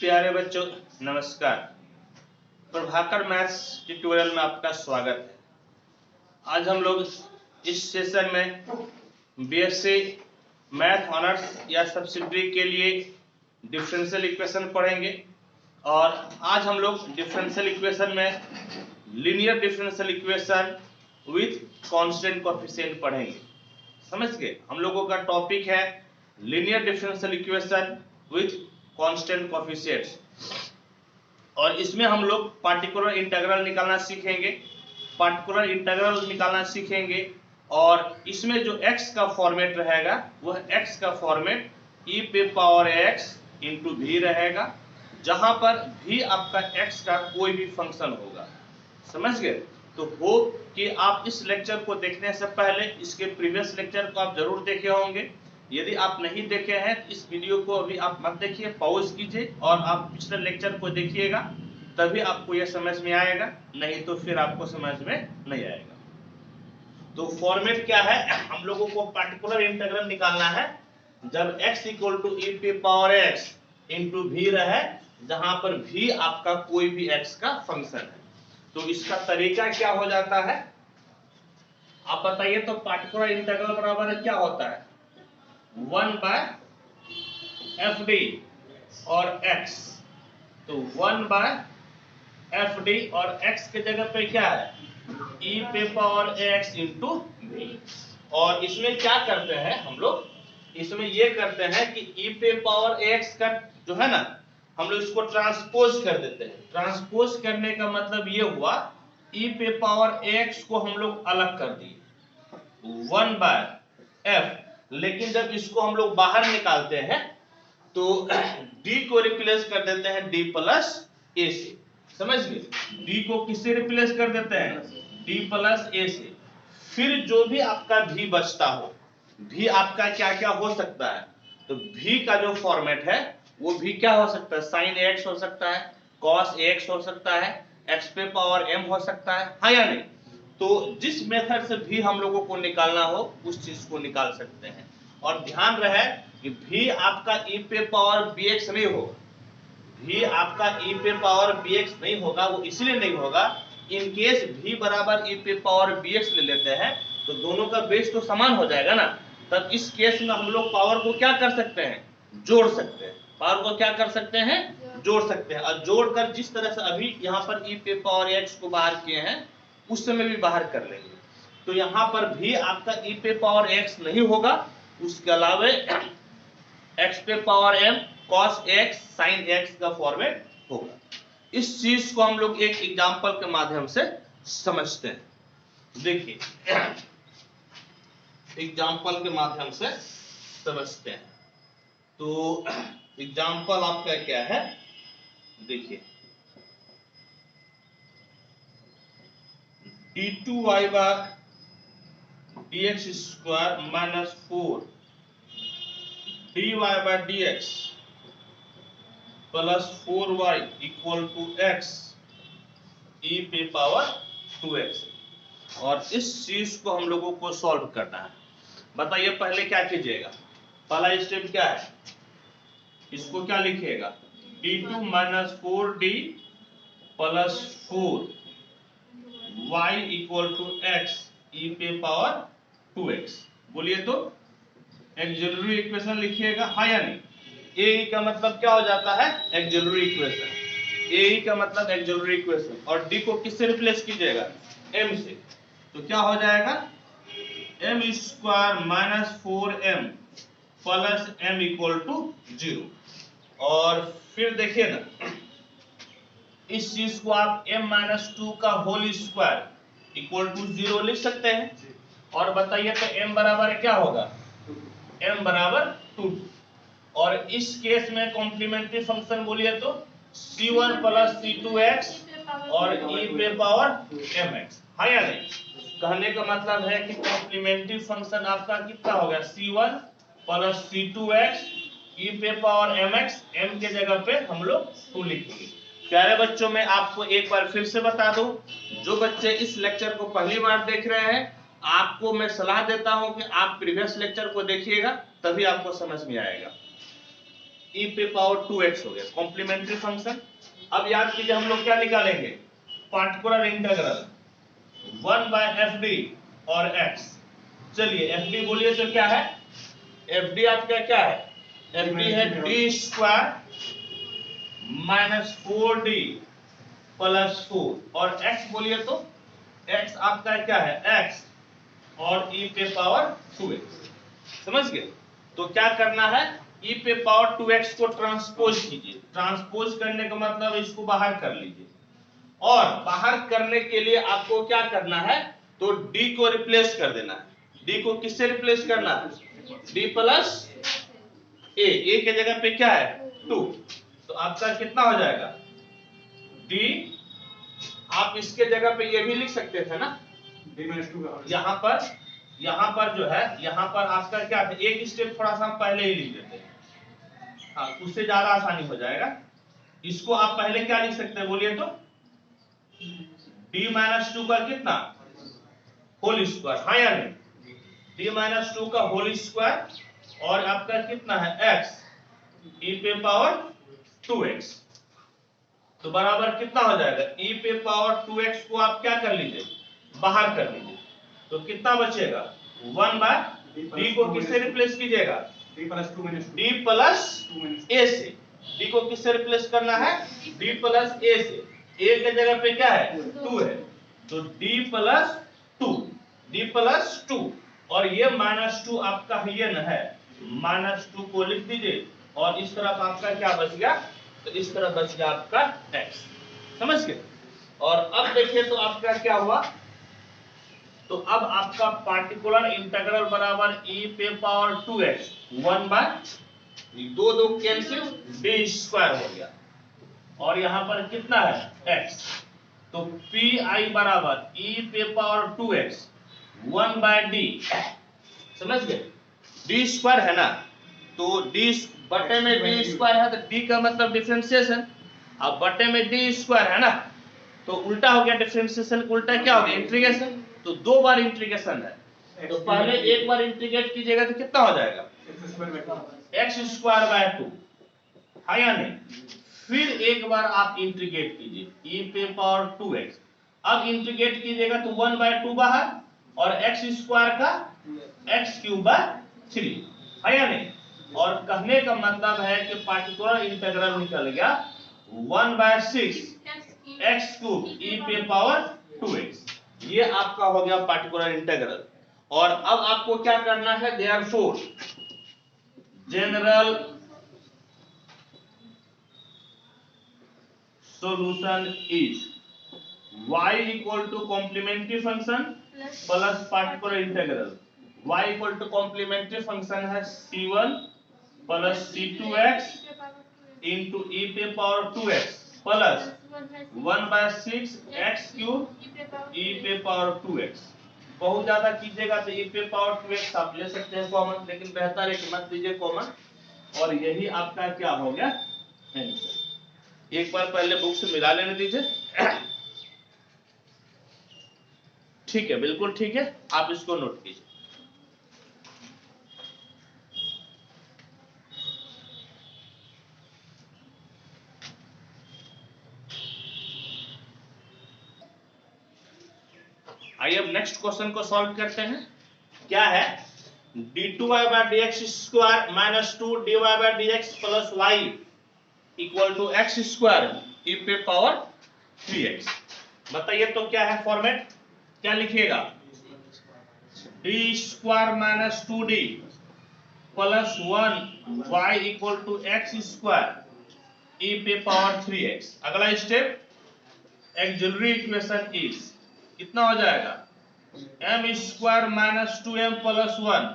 प्यारे बच्चों नमस्कार। प्रभाकर मैथ्स ट्यूटोरियल में आपका स्वागत है। आज हम लोग इस सेशन में बीएससी मैथ ऑनर्स या सब्सिडियरी के लिए डिफरेंशियल इक्वेशन पढ़ेंगे और आज हम लोग डिफरेंशियल इक्वेशन में linear differential equation with constant coefficient पढ़ेंगे। समझ गए? हम लोगों का टॉपिक है linear differential equation with constant coefficients और इसमें हम लोग पार्टिकुलर इंटीग्रल निकालना सीखेंगे और इसमें जो x का फॉर्मेट रहेगा वह x का फॉर्मेट e पे पावर x इंटू भी रहेगा, जहां पर भी आपका x का कोई भी फंक्शन होगा। समझ गए? तो होप कि आप इस लेक्चर को देखने से पहले इसके प्रीवियस लेक्चर को आप जरूर देखे होंगे। यदि आप नहीं देखे हैं तो इस वीडियो को अभी आप मत देखिए, पॉज कीजिए और आप पिछले लेक्चर को देखिएगा, तभी आपको यह समझ में आएगा, नहीं तो फिर आपको समझ में नहीं आएगा। तो फॉर्मेट क्या है? हम लोगों को पार्टिकुलर इंटीग्रल निकालना है जब x इक्वल टू e पे पावर x इंटू भी रहे, जहां पर भी आपका कोई भी x का फंक्शन है। तो इसका तरीका क्या हो जाता है आप बताइए। तो पार्टिकुलर इंटीग्रल बराबर क्या होता है? 1 बाय एफ डी और x। तो 1 बाय एफ डी और x के जगह पे क्या है? e पे पावर x इंटू v। और इसमें क्या करते हैं हम लोग? इसमें ये करते हैं कि e पे पावर x का जो है ना, हम लोग इसको ट्रांसपोज कर देते हैं। ट्रांसपोज करने का मतलब ये हुआ e पे पावर x को हम लोग अलग कर दिए 1 बाय f, लेकिन जब इसको हम लोग बाहर निकालते हैं तो d को रिप्लेस कर देते हैं d प्लस a से। समझ गए? d को किससे रिप्लेस कर देते हैं? d प्लस a से। फिर जो भी आपका v बचता हो, v आपका क्या क्या हो सकता है? तो v का जो फॉर्मेट है वो v क्या हो सकता है? साइन x हो सकता है, कॉस x हो सकता है, x पे पावर m हो सकता है, हाँ या नहीं? तो जिस मेथड से भी हम लोगों को निकालना हो उस चीज को निकाल सकते हैं। और ध्यान रहे कि भी आपका e पे पावर bx नहीं होगा। भी आपका e पे पावर bx नहीं होगा। वो इसलिए नहीं होगा, इन केस v बराबर e पे पावर bx ले लेते हैं तो दोनों का बेस तो समान हो जाएगा ना। तब इस केस में हम लोग पावर को क्या कर सकते हैं? जोड़ सकते हैं। पावर को क्या कर सकते हैं? जोड़ सकते हैं। और जोड़कर जिस तरह से अभी यहाँ पर e पे पावर x को बाहर किए हैं उस समय भी बाहर कर लेंगे। तो यहाँ पर भी आपका e पे पावर x नहीं होगा, उसके अलावे x पे power m cos x sin x का फॉर्मेट होगा। इस चीज को हम लोग एक एग्जांपल के माध्यम से समझते हैं। देखिए एग्जांपल के माध्यम से समझते हैं। तो एग्जांपल आपका क्या है? देखिए d2y बार dx square minus 4 dy by dx plus 4y equal to x e पे पावर 2x। और इस चीज को हम लोगों को सॉल्व करना है। बताइए पहले क्या कीजिएगा? पहला स्टेप क्या है? इसको क्या लिखिएगा? d2 minus 4d plus 4y equal to x e पे पावर 2x। बोलिए तो ऑक्सिलरी इक्वेशन लिखिएगा, हाँ या नहीं? ए का मतलब क्या हो जाता है? Auxiliary equation. ए का मतलब ऑक्सिलरी इक्वेशन। और डी को किससे रिप्लेस कीजिएगा? m से। तो क्या हो जाएगा? m square minus 4m plus m equal to 0। और फिर देखिए ना, इस चीज को आप m माइनस 2 का होल स्क्वायर इक्वल टू 0 लिख सकते हैं। और बताइए तो m बराबर क्या होगा? m बराबर 2। और इस केस में कॉम्प्लीमेंट्री फंक्शन बोलिए तो c1 प्लस c2x और e पे पावर mx, हाँ या नहीं? कहने का मतलब है कि कॉम्प्लीमेंट्री फंक्शन आपका कितना हो गया? c1 प्लस c2x e पे पावर mx, m के जगह पे हम लोग 2 लिखेंगे। प्यारे बच्चों, मैं आपको एक बार फिर से बता दूं, जो बच्चे इस लेक्चर को पहली बार देख रहे हैं, आपको मैं सलाह देता हूं कि आप प्रीवियस लेक्चर को देखिएगा, तभी आपको समझ में आएगा। e पे पावर 2x हो गया कॉम्प्लीमेंट्री फंक्शन। अब याद कीजिए हम लोग क्या निकालेंगे, पार्टिकुलर इंटीग्रल 1/fd और x। चलिए fd बोलिए तो क्या है, fd आपका क्या है, fd है d square minus 4d plus 4 और x बोलिए तो x आपका क्या है x और e पे पावर 2x। समझ गए। तो क्या करना है, e पे पावर 2x को ट्रांसपोज कीजिए, ट्रांसपोज करने का मतलब इसको बाहर कर लीजिए और बाहर करने के लिए आपको क्या करना है, तो d को रिप्लेस कर देना है। d को किससे रिप्लेस करना है, d प्लस a के जगह पे क्या है 2, तो आपका कितना हो जाएगा d, आप इसके जगह पे ये भी लिख सकते थे ना यहाँ पर जो है, यहाँ पर आपका क्या है, एक स्टेप थोड़ा सा हम पहले ही लिख देते हैं, हाँ उससे ज्यादा आसानी हो जाएगा। इसको आप पहले क्या लिख सकते हैं बोलिए तो, d-2 का कितना होल स्क्वायर, हाँ या नहीं, d-2 का होल स्क्वायर और आपका कितना है x e पे पावर 2x, तो बराबर कितना हो जाएगा, e पे पावर 2x को आप क्या कर लीजिए बाहर कर लीजिए, तो कितना बचेगा 1/d को किससे रिप्लेस कीजिएगा, d प्लस a से, d को किससे रिप्लेस करना है d प्लस a से, a के जगह पे क्या है 2 है, तो d प्लस 2 और ये -2 आपका ये न है, -2 को लिख दीजिए और इस तरफ आपका क्या बच गया, तो इस तरफ बच गया आपका x। समझ गए। और अब देखिए तो आपका क्या हुआ, तो अब आपका पार्टिकुलर इंटीग्रल बराबर e पे power 2x 1/2 cancel d square हो गया और यहां पर कितना है x, तो pi बराबर e पे पावर 2x 1/d, समझ गए, d स्क्वायर है ना, तो d बटे में d स्क्वायर है तो d का मतलब डिफरेंशिएशन, अब बटे में d स्क्वायर है ना, तो उल्टा हो गया डिफरेंशिएशन, उल्टा क्या हो गया इंटीग्रेशन, तो 2 बार इंटीग्रेशन है, तो पहले एक बार इंटीग्रेट कीजिएगा तो कितना हो जाएगा x²/2, हाँ या नहीं, फिर एक बार आप इंटीग्रेट कीजिए e पे पावर 2x, अब इंटीग्रेट कीजिएगा तो 1/2 बाहर और x² का x³/3, है या नहीं, और कहने का मतलब है कि पार्टिकुलर इंटीग्रल निकल गया 1/6 x³ e पे पावर 2x, ये आपका हो गया पार्टिकुलर इंटीग्रल। और अब आपको क्या करना है, therefore general solution is y equal to complementary function plus particular integral, y equal to complementary function है c1 plus c2x into e पे power 2x plus 1/6 x³ e पे पावर 2x। बहुत ज्यादा कीजिएगा तो e पे पावर 2x आप ले सकते हैं कॉमन, लेकिन बेहतर है कि मत लीजिए कॉमन, और यही आपका क्या हो गया आंसर। एक बार पहले बुक से मिला लेने दीजिए, ठीक है, बिल्कुल ठीक है, आप इसको नोट कीजिए। आइए अब नेक्स्ट क्वेश्चन को सॉल्व करते हैं। क्या है, d2y/dx² minus 2dy/dx plus y equal to x² e पे पावर 3x। बताइए तो क्या है फॉर्मेट, क्या लिखिएगा, d² minus 2d plus 1y equal to x² e पे पावर 3x। अगला स्टेप, ऑक्सिलरी इक्वेशन इज कितना हो जाएगा, m² minus 2m plus 1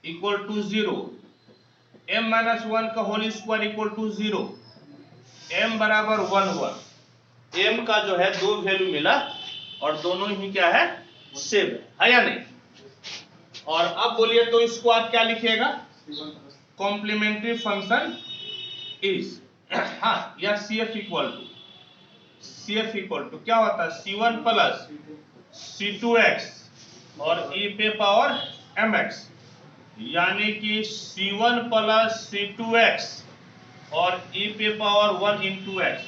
equal to 0, m minus 1 का whole square equal to 0, m बराबर 1 हुआ, m का जो है 2 वैल्यू मिला और दोनों ही क्या है सेम है या नहीं। और अब बोलिए तो इसको आप क्या लिखिएगा, कॉम्प्लीमेंट्री फंक्शन इज, हाँ या CF इक्वल टू क्या होता है C1 प्लस C2x और e पे पावर mx, यानी कि C1 प्लस C2x और e पे पावर 1 इंटू एक्स,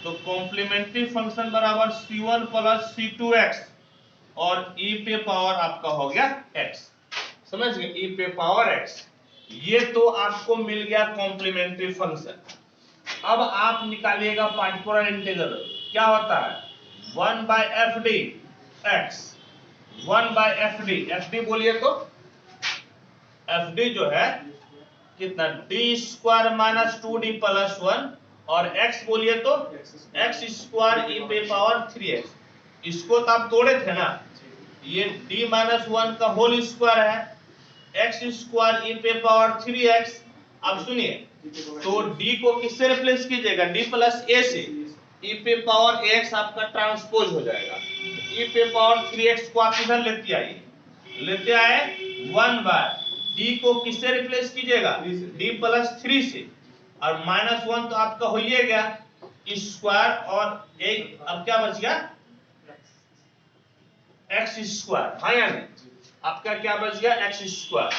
तो कॉम्प्लीमेंट्री फंक्शन बराबर c1 प्लस c2x और e पे पावर आपका हो गया x, समझ गए, e पे पावर x। ये तो आपको मिल गया कॉम्प्लीमेंट्री फंक्शन। अब आप निकालिएगा पार्टिकुलर इंटीग्रल, क्या होता है 1 by F D x, 1 by F D बोलिए तो एफ डी जो है कितना D square minus 2d plus 1 और x बोलिए तो एक्स स्क्वायर ई पे पावर 3x। इसको तो आप तोड़े थे ना, ये d माइनस 1 का होल स्क्वायर है, एक्स स्क्वायर ई पे पावर 3x। अब सुनिए, तो d को किससे रिप्लेस कीजिएगा, d प्लस a से, e पे पावर ax आपका ट्रांसपोज हो जाएगा, e पे पावर 3x को आप इधर लेते आइए, लेते आए 1 बाय d को किससे रिप्लेस कीजिएगा, d प्लस 3 से, और माइनस 1 तो आपका हो ही गया स्क्वायर, और एक अब क्या बच गया एक्स स्क्वायर, हाँ या नहीं, आपका क्या बच गया एक्स स्क्वायर,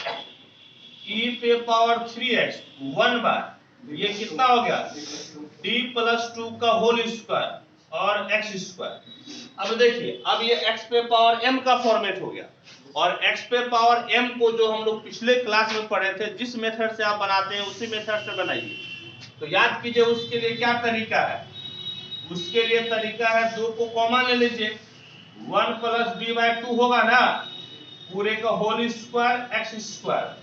e पे पावर 3x 1 बार ये कितना हो गया d प्लस 2 का होल स्क्वायर और x स्क्वायर। अब देखिए, अब ये x पे पावर m का फॉर्मेट हो गया, और x पे पावर m को जो हम लोग पिछले क्लास में पढ़े थे, जिस मेथड से आप बनाते हैं उसी मेथड से बनाइए। तो याद कीजिए उसके लिए क्या तरीका है, उसके लिए तरीका है 2 को कॉमन ले लीजिए, 1 प्लस b बाय 2 होगा ना, पूरे का होल स्क्वायर एक्स स्क्वायर,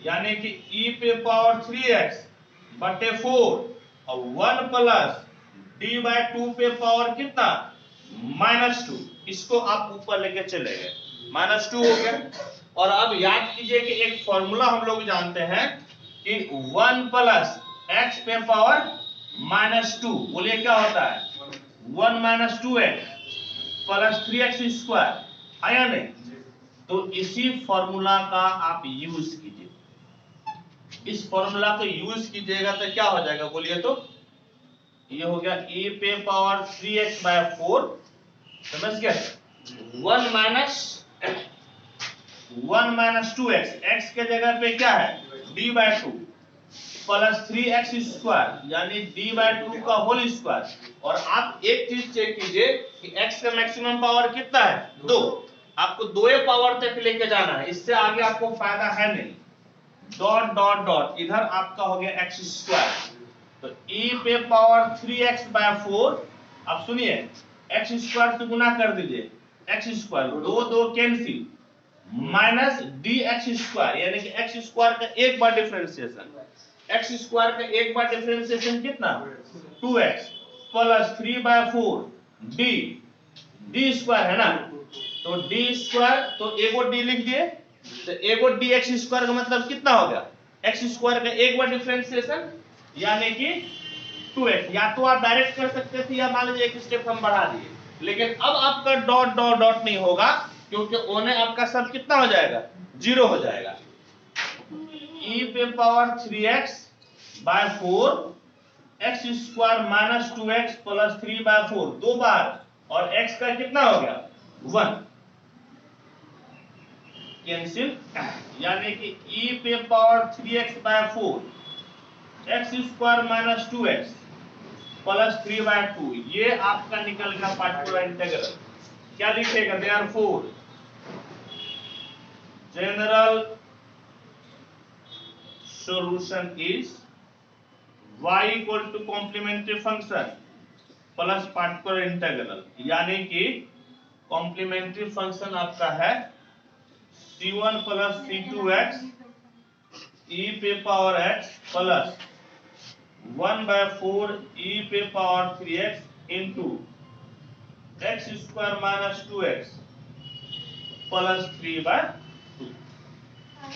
यानी कि e पे पावर 3x बटे 4 और 1 प्लस d बाय 2 पे पावर कितना -2, इसको आप ऊपर लेके चले गए, -2 हो गया। और अब याद कीजिए कि एक फॉर्मूला हम लोग जानते हैं कि 1 प्लस x पे पावर -2, बोलिए क्या होता है 1 minus 2x plus 3x square, है या नहीं। तो इसी फॉर्मूला का आप यूज कीजिए, इस फॉर्मूला को यूज कीजिएगा तो क्या हो जाएगा बोलिए तो, ये हो गया e पे पावर 3x बाय 4, समझ गए, 1 माइनस 2x, x के जगह पे क्या है d by 2 plus 3x square, यानी d बाय 2 का होल स्क्वायर। और आप एक चीज चेक कीजिए कि x का मैक्सिमम पावर कितना है 2, आपको 2 पावर तक लेके जाना है, इससे आगे आपको फायदा है नहीं, डॉट डॉट डॉट इधर आपका हो गया एक्स स्क्वायर, तो e पे पावर 3x बाय 4, अब सुनिए एक्स स्क्वायर से गुना कर दीजिए, x square 2 2 cancel, minus D x square, यानी कि एक्स स्क्वायर का एक बार डिफरेंशिएशन, एक्स स्क्वायर का एक बार डिफरेंशिएशन कितना 2x plus 3 by 4 D square है ना, तो डी स्क्वायर, तो एगो डी लिख दिए, तो एगो डी एक्स स्क्वायर का मतलब कितना हो गया एक्स स्क्वायर का एक बार डिफरेंशिएशन, यानी कि 2x। या तो आप डायरेक्ट कर सकते थे, या मान लीजिए एक स्टेप हम बढ़ा दिए, लेकिन अब आपका डॉट डॉट डॉट नहीं होगा, क्योंकि ओने आपका सब कितना हो जाएगा 0 हो जाएगा। e पे power 3x by 4 X square minus 2x plus 3 by 4 दो बार, और x का कितना हो गया 1 कैंसिल, यानी कि e पे power 3x by 4 X square minus 2x plus 3 by 2, ये आपका निकल गया पार्टिकुलर इंटीग्रल। क्या लिखेगा therefore general solution is y equal to complementary function plus particular integral, यानी कि कॉम्प्लीमेंट्री फंक्शन आपका है c1 प्लस c2x e पे power x plus 1 by 4 e पे power 3x into X square minus 2x plus 3 by 2,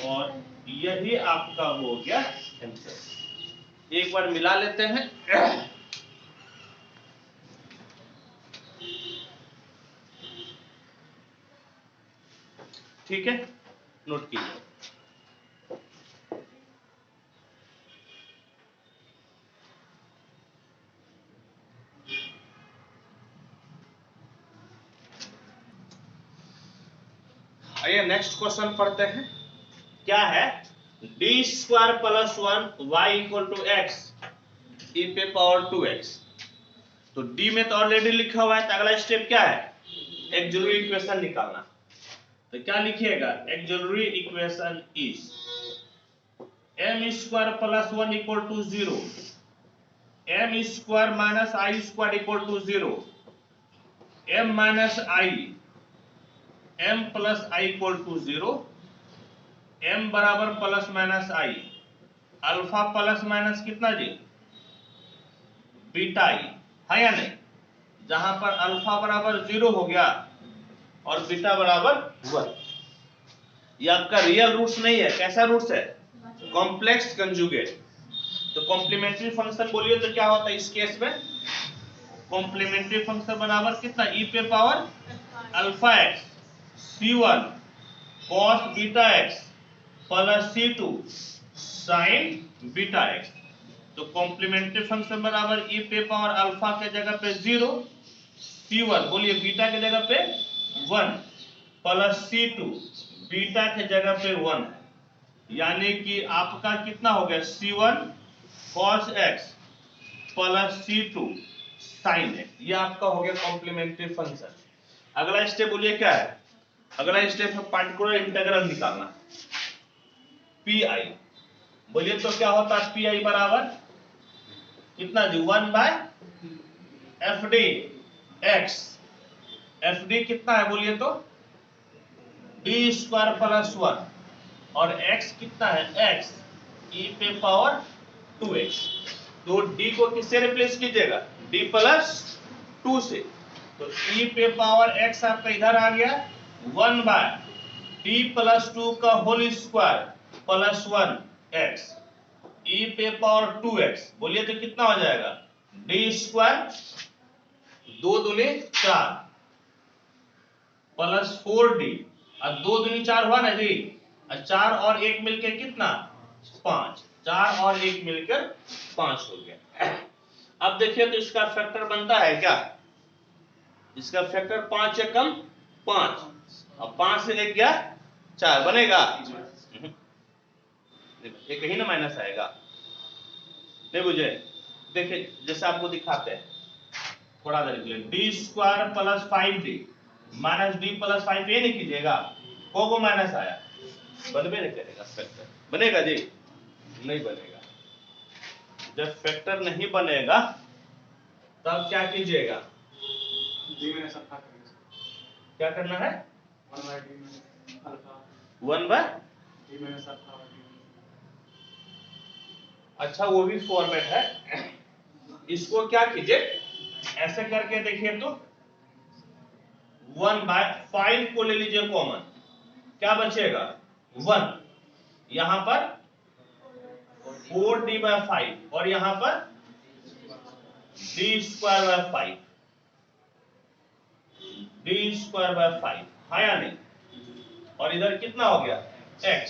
और यही आपका हो गया आंसर। एक बार मिला लेते हैं, ठीक है, नोट कीजिए। आइए नेक्स्ट क्वेश्चन पढ़ते हैं। क्या है D square plus 1 Y equal to X E पे पावर 2x। तो डी में तो ऑलरेडी लिखा हुआ है, तो अगला स्टेप क्या है, ऑक्सिलरी इक्वेशन निकालना। तो क्या लिखिएगा, auxiliary equation is m square plus 1 equal to 0, m square minus I square equal to 0, m minus I, m plus I equal to 0, m बराबर plus minus I, alpha plus minus कितना जी, beta आई, है या नहीं। जहां पर alpha बराबर 0 हो गया और बीटा बराबर 1, ये आपका रियल रूट्स नहीं है, कैसा रूट्स है, कॉम्प्लेक्स कंजुगेट। तो कॉम्प्लीमेंट्री फंक्शन बोलिए तो क्या होता है इस केस में, कॉम्प्लीमेंट्री फंक्शन बराबर कितना, ई पे power alpha x c1 cos beta x plus c2 sin beta x. तो कॉम्प्लीमेंट्री फंक्शन बराबर ई पे पावर अल्फा के जगह पे 0, c1 बोलिए बीटा के जगह पे 1 प्लस c2 बीटा के जगह पे 1 है, यानी कि आपका कितना हो गया, c1 cos x plus c2 sin x, ये आपका हो गया कॉम्प्लीमेंट्री फंक्शन। अगला स्टेप बोलिए क्या है, अगला स्टेप है पार्टिकुलर इंटीग्रल निकालना, पी बोलिए तो क्या होता है, पी बराबर कितना जी, 1 by F D x, F D कितना है बोलिए तो डी स्क्वायर प्लस 1 और x कितना है, x e पे पावर 2x। तो d को किससे रिप्लेस कीजिएगा, d प्लस 2 से, तो e पे पावर x आपका इधर आ गया 1 बाय d प्लस 2 का whole square plus 1 x e पे पावर 2x, बोलिए तो कितना हो जाएगा, d स्क्वायर 2 दूनी 4 प्लस 4d, और 2 दूनी 4 हुआ ना जी, 4 और 1 मिलकर कितना 5, 4 और 1 मिलकर 5 हो गया। अब देखिए तो इसका फैक्टर बनता है क्या, इसका फैक्टर 5 से कम 5 और 5 से 1 गया 4 बनेगा, एक ही ना माइनस आएगा, नहीं बुझे। देखिए जैसे आपको दिखाते हैं थोड़ा देर के लिए, D square plus 5d minus D plus 5 ये नहीं कीजिएगा, को माइनस आया, बनबे नहीं करेगा फैक्टर, बनेगा जी, नहीं बनेगा। जब फैक्टर नहीं बनेगा तब क्या कीजिएगा, क्या करना है, 1 बाय, अच्छा वो भी फॉर्मेट है, इसको क्या कीजिए ऐसे करके देखिए तो 1 बाय 5 को ले लीजिए कॉमन, क्या बचेगा 1, यहां पर 4d बाय 5 और यहां पर d square by 5, d square by 5 है या नहीं, और इधर कितना हो गया x,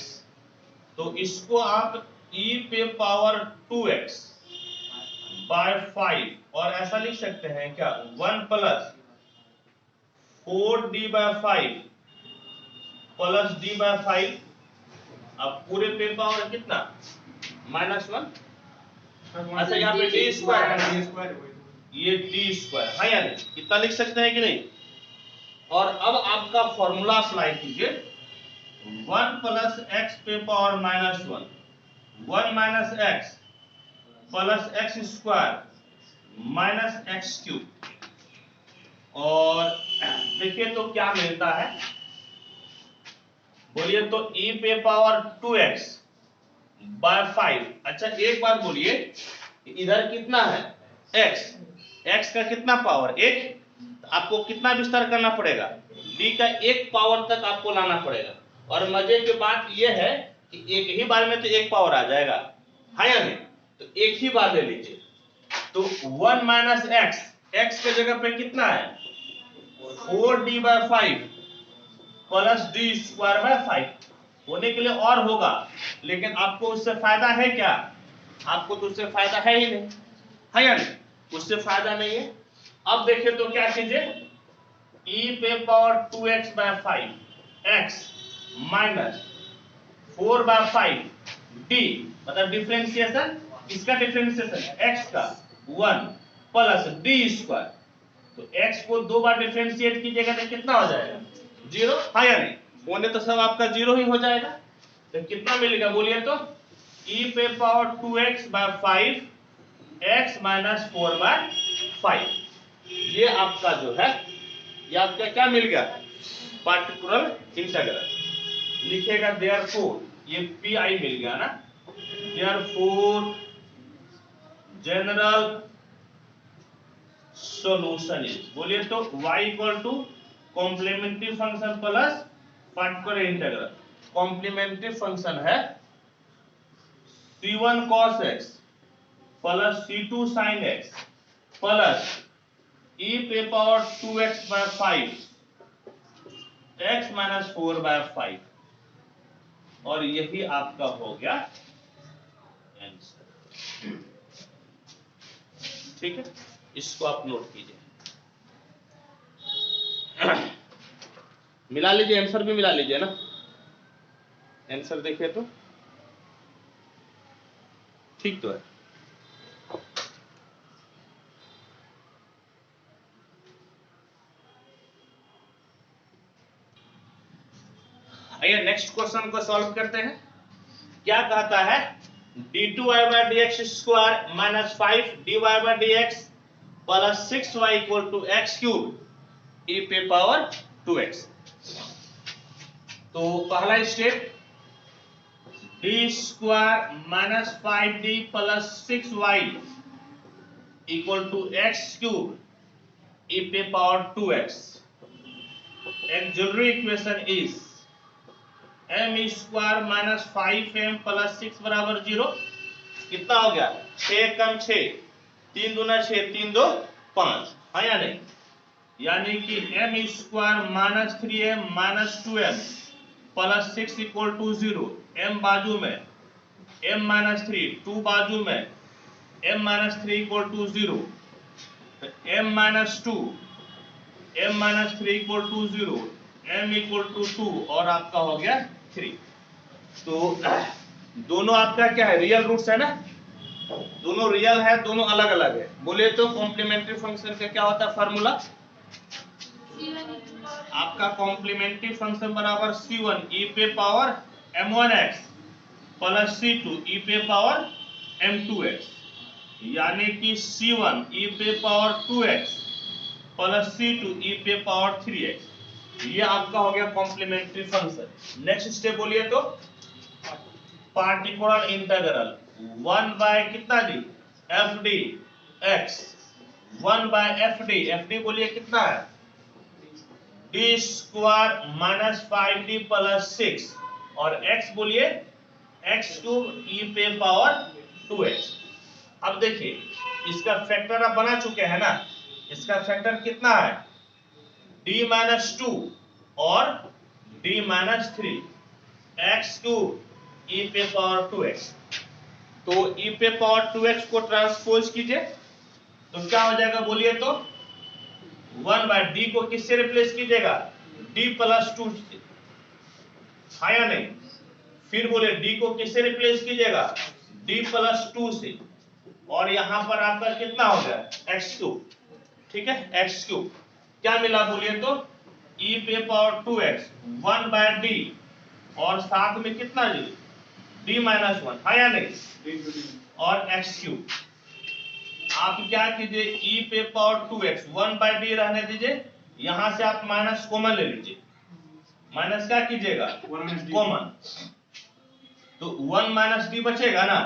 तो इसको आप e पे पावर 2x बाय 5 और ऐसा लिख सकते हैं क्या, 1 plus 4d by 5 plus d by 5, अब पूरे पे पावर कितना -1, अच्छा यहाँ पे d स्क्वायर है, ये d स्क्वायर है या नहीं, कितना लिख सकते हैं कि नहीं। और अब आपका फॉर्मूला अप्लाई कीजिए, 1 प्लस x पे power -1, 1 minus x plus x square minus x cube, और देखिए तो क्या मिलता है, बोलिए तो e पे पावर 2x बाय 5। अच्छा एक बार बोलिए इधर कितना है x, x का कितना पावर 1, आपको कितना विस्तार करना पड़ेगा, d का 1 पावर तक आपको लाना पड़ेगा, और मजे की बात यह है कि एक ही बार में तो 1 पावर आ जाएगा, है या नहीं, तो एक ही बार ले लीजिए। तो 1 माइनस x, x के जगह पे कितना है 4d by 5 plus d square by 5 होने के लिए और होगा, लेकिन आपको उससे फायदा है क्या, आपको तो उससे फायदा है ही नहीं, है या नहीं, उससे फायदा नहीं है। अब देखिए तो क्या कीजिए, e पे power 2x by 5 x minus 4 by 5 d, मतलब डिफरेंशिएशन किसका डिफरेंशिएशन है, x का 1 प्लस डी स्क्वायर। तो x को 2 बार डिफरेंशिएट कीजिएगा तो कितना हो जाएगा 0, हाँ या नहीं, होने तो सब आपका 0 ही हो जाएगा। तो कितना मिलेगा बोलिए तो e पे power 2x by 5 x minus 4 by 5। ये आपका जो है ये आपका क्या मिल गया, पार्टिकुलर इंटीग्रल। लिखेगा देयरफॉर, ये पी मिल गया ना, देयरफॉर जनरल सॉल्यूशन इज, बोलिए तो y equal to complementary function plus particular integral. Complementary function है c1 cos x plus c2 sin x plus e पे power 2x by 5 x minus 4 by 5, और यही आपका हो गया आंसर। ठीक है, इसको आप नोट कीजिए, मिला लीजिए, आंसर भी मिला लीजिए ना। आंसर देखिए तो ठीक तो है। आइए नेक्स्ट क्वेश्चन को सॉल्व करते हैं। क्या कहता है, d2y by dx square minus 5 dy by dx plus 6y equal to x cube e पे पावर 2x। तो पहला step, d square minus 5d plus 6y equal to x cube e पे power 2x। auxiliary equation is m square minus 5m plus 6 बराबर 0। कितना हो गया, 6 कम 6, 3 दूना 6, 3 2 5, हाँ या नहीं, यानी कि m square minus 3m minus 2m plus 6 equal to 0। m बाजू में m माइनस 3, 2 बाजू में m minus 3 equal to 0, m minus 2, m minus 3 equal to 0, m equal to 2 और आपका हो गया 3। तो दोनों आपका क्या है, रियल रूट्स है ना, दोनों रियल है, दोनों अलग अलग है। बोले तो कॉम्प्लीमेंट्री फंक्शन का क्या होता है फार्मूला, आपका कॉम्प्लीमेंट्री फंक्शन बराबर c1 e पे power m1x plus c2 e पे पावर m2x, यानी कि c1 e पे power 2x plus c2 e पे पावर 3x। ये आपका हो गया कॉम्प्लीमेंट्री फंक्शन। नेक्स्ट स्टेप बोलिए तो पार्टिकुलर इंटीग्रल 1 बाय कितना D F D x, 1 by F D बोलिए कितना है, D square minus 5d plus 6 और x बोलिए x क्यूब e पे पावर 2x। अब देखिए इसका फैक्टर आप बना चुके हैं ना, इसका फैक्टर कितना है d माइनस 2 और d minus 3 x cube e पे पावर 2x। तो e पे पावर 2x को ट्रांसपोज कीजिए तो क्या हो जाएगा बोलिए तो 1 बाय d को किससे रिप्लेस कीजिएगा, d प्लस 2 से, हाँ या नहीं, फिर बोले d को किससे रिप्लेस कीजिएगा, d प्लस 2 से, और यहां पर आपका कितना हो गया x क्यूब। ठीक है, x क्यूब क्या मिला बोलिए तो e पे पावर 2x 1 बाय d और साथ में कितना जी d माइनस 1, हाँ या नहीं, और x क्यूब। आप क्या कीजिए e पे पावर 2x 1 बाय d रहने दीजिए, यहां से आप माइनस कॉमन ले लीजिए, माइनस क्या कीजिएगा कॉमन, तो 1 माइनस d बचेगा ना,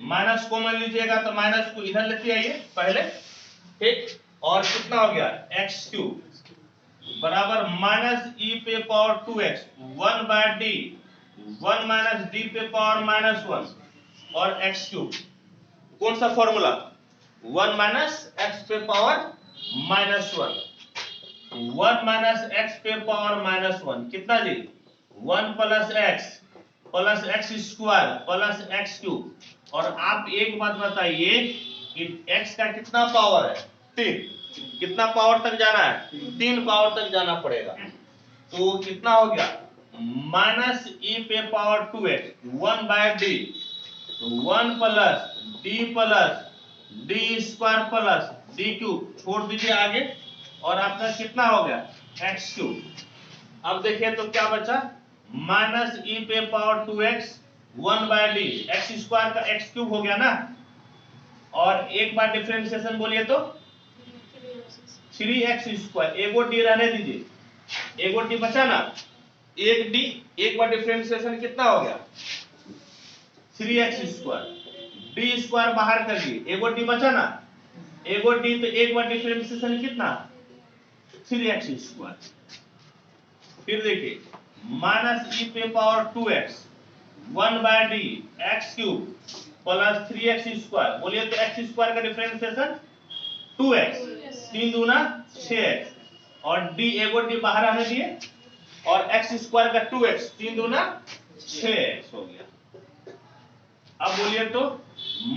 माइनस कॉमन लीजिएगा तो माइनस को इधर लेते आइए पहले, ठीक, और कितना हो गया x क्यूब बराबर माइनस e पे power 2x 1 by d 1 minus d पे पावर माइनस 1 और x क्यूब। कौन सा फॉर्मूला, 1 माइनस x पे पावर माइनस 1 माइनस x पे पावर माइनस 1 कितना जी 1 plus x square plus x cube. और आप एक बात बताइए कि x का कितना पावर है 3, कितना पावर तक जाना है 3 पावर तक जाना पड़ेगा। तो कितना हो गया माइनस e पे पावर 2x 1 बाय d तो 1 plus D square plus D cube, छोड़ दीजिए आगे, और आपका कितना हो गया एक्स क्यूब। अब देखिए तो क्या बचा, माइनस ई पे power 2x 1 by d, x square का एक्स क्यूब हो गया ना, और एक बार डिफरेंशिएशन बोलिए तो 3x स्क्वायर, एगो डी रहने दीजिए, एगो डी बचा ना, एक डी, एक बार डिफरेंशिएशन कितना हो गया 3x स्क्वायर, डी स्क्वायर बाहर कर दिए, एगो डी बचा ना, एगो डी, तो एक बार डिफरेंशिएशन कितना 3x स्क्वायर। फिर देखिए माइनस ई पे power 2x 1 by d x cube plus 3x square, बोलिए तो x स्क्वायर का डिफरेंशिएशन 2x, 3 दूना 6x, और डी, एगो डी बाहर आने दिए, और x स्क्वायर का 2x, 3 दूना 6x हो गया। अब बोलिए तो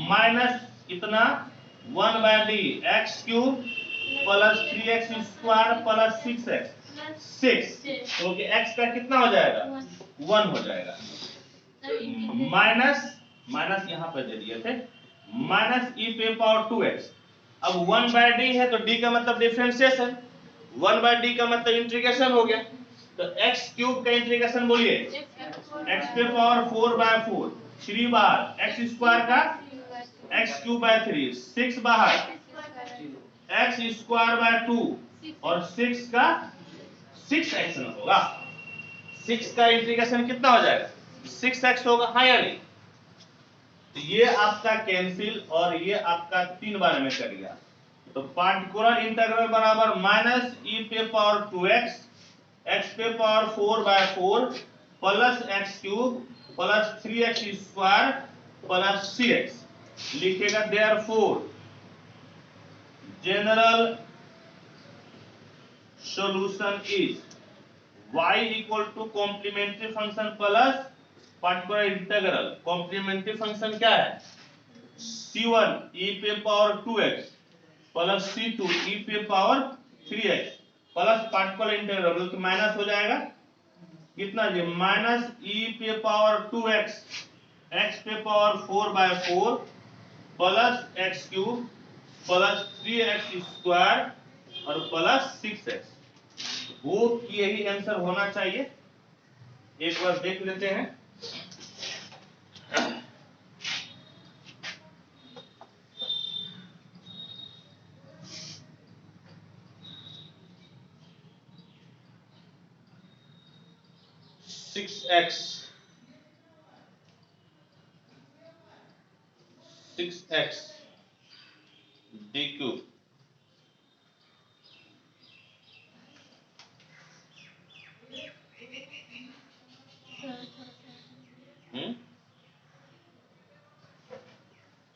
माइनस इतना 1 by d x cube plus 3x square plus 6x, 6, तो x का कितना हो जाएगा 1 हो जाएगा, माइनस माइनस यहाँ पे दे दिए थे, माइनस ई पे पावर 2x, अब 1 बाय डी है तो डी का मतलब डिफरेंशिएशन, 1 बाय डी का मतलब इंटीग्रेशन हो गया, तो x क्यूब का इंटीग्रेशन बोलिए x पे पावर 4 बाय 4, 3 बाहर, x स्क्वायर का x क्यूब बाय 3, 6 बाहर, x स्क्वायर बाय 2, और 6 का 6x होगा, 6 का इंटीग्रेशन कितना हो जाएगा 6x होगा, हाँ या नहीं। तो ये आपका कैंसिल, और ये आपका 3 बार में कर गया, तो पार्टिकुलर इंटीग्रल बराबर माइनस ई पे पावर 2x x पे power 4 by 4 plus x cube plus 3x square plus 6x, लिखेगा therefore general solution is y equal to complementary function plus particular integral, complementary function क्या है c1 e पे power 2x plus c2 e पे power 3x plus particular integral, तो minus हो जाएगा कितना जी, माइनस e पे पावर 2x x पे power 4 by 4 plus x cube plus 3x square और प्लस 6x। वो यही आंसर होना चाहिए, एक बार देख लेते हैं। Six x D cube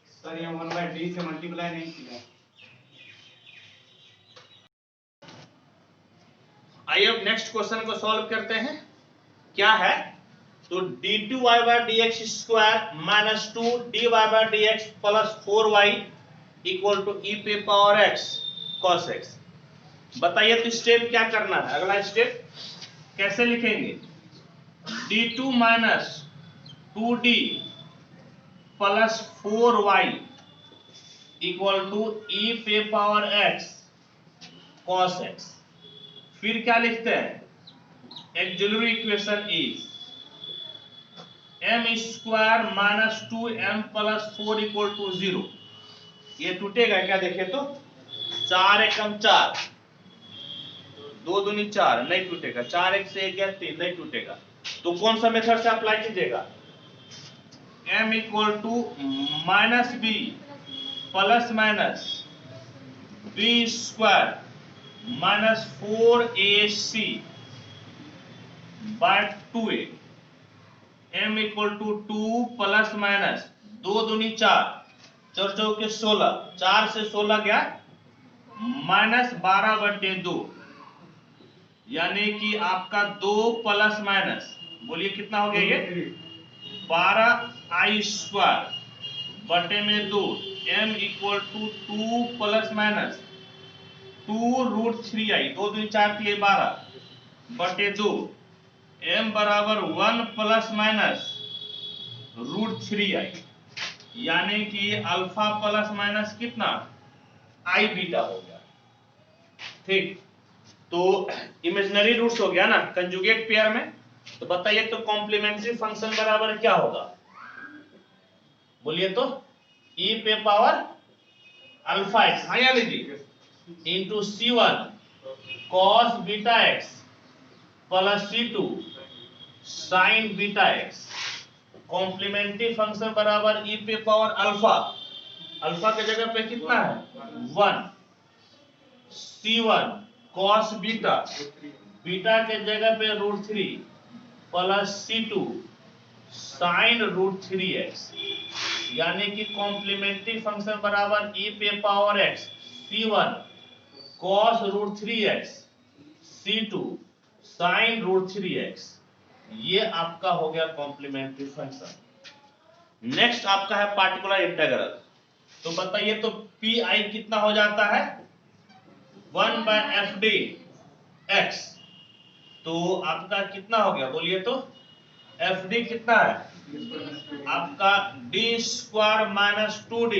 sir ये 1 बाय डी से मल्टीप्लाई नहीं किया। आइए अब नेक्स्ट क्वेश्चन को सॉल्व करते हैं। क्या है, तो d2y by dx square minus 2dy by dx plus 4y equal to e पे पावर x cos x। बताइए तो स्टेप क्या करना है, अगला स्टेप कैसे लिखेंगे, d2 minus 2d plus 4y equal to e पे पावर x cos x। फिर क्या लिखते हैं, auxiliary equation is m square minus 2m plus 4 equal to 0। ये टूटेगा क्या, देखे तो 4 एकम 4, 2 दूनी 4, नहीं टूटेगा, 4 एक से 1 गया 3, नहीं टूटेगा। तो कौन सा मेथड से अप्लाई कीजिएगा, m equal to minus b plus minus b square minus 4ac by 2a, m equal to 2 plus minus 2 दूनी 4, 4 चौके 16, 4 से 16 गया माइनस 12/2, यानी कि आपका 2 प्लस माइनस, बोलिए कितना हो गया ये 12i स्क्वायर बटे में 2, m equal to 2 plus minus 2√3i, 2 दूनी 4 के 12 बटे 2, m बराबर 1 प्लस माइनस √3i। यानी कि अल्फा प्लस माइनस कितना आई बीटा हो गया। ठीक, तो इमेजिनरी रूट्स हो गया ना कंजुगेट पेयर में। तो बताइए तो कॉम्प्लीमेंट्री फंक्शन बराबर क्या होगा, बोलिए तो e पे पावर अल्फा एक्स, हाँ या लीजिए, into C1 cos beta x plus C2 sin beta x. Complementary function बराबर e पे पावर अल्फा, अल्फा के जगह पे कितना है 1, C1 cos बीटा, बीटा के जगह पे √3 प्लस C2 sin √3x, यानी कि कॉम्प्लीमेंट्री फंक्शन बराबर e पे power x C1 cos √3x C2 sin √3x, ये आपका हो गया कॉम्प्लीमेंट्री फंक्शन। नेक्स्ट आपका है पार्टिकुलर इंटीग्रल। तो बताइए तो पी कितना हो जाता है 1/fd x, तो आपका कितना हो गया बोलिए तो fd कितना है आपका d² माइनस 2d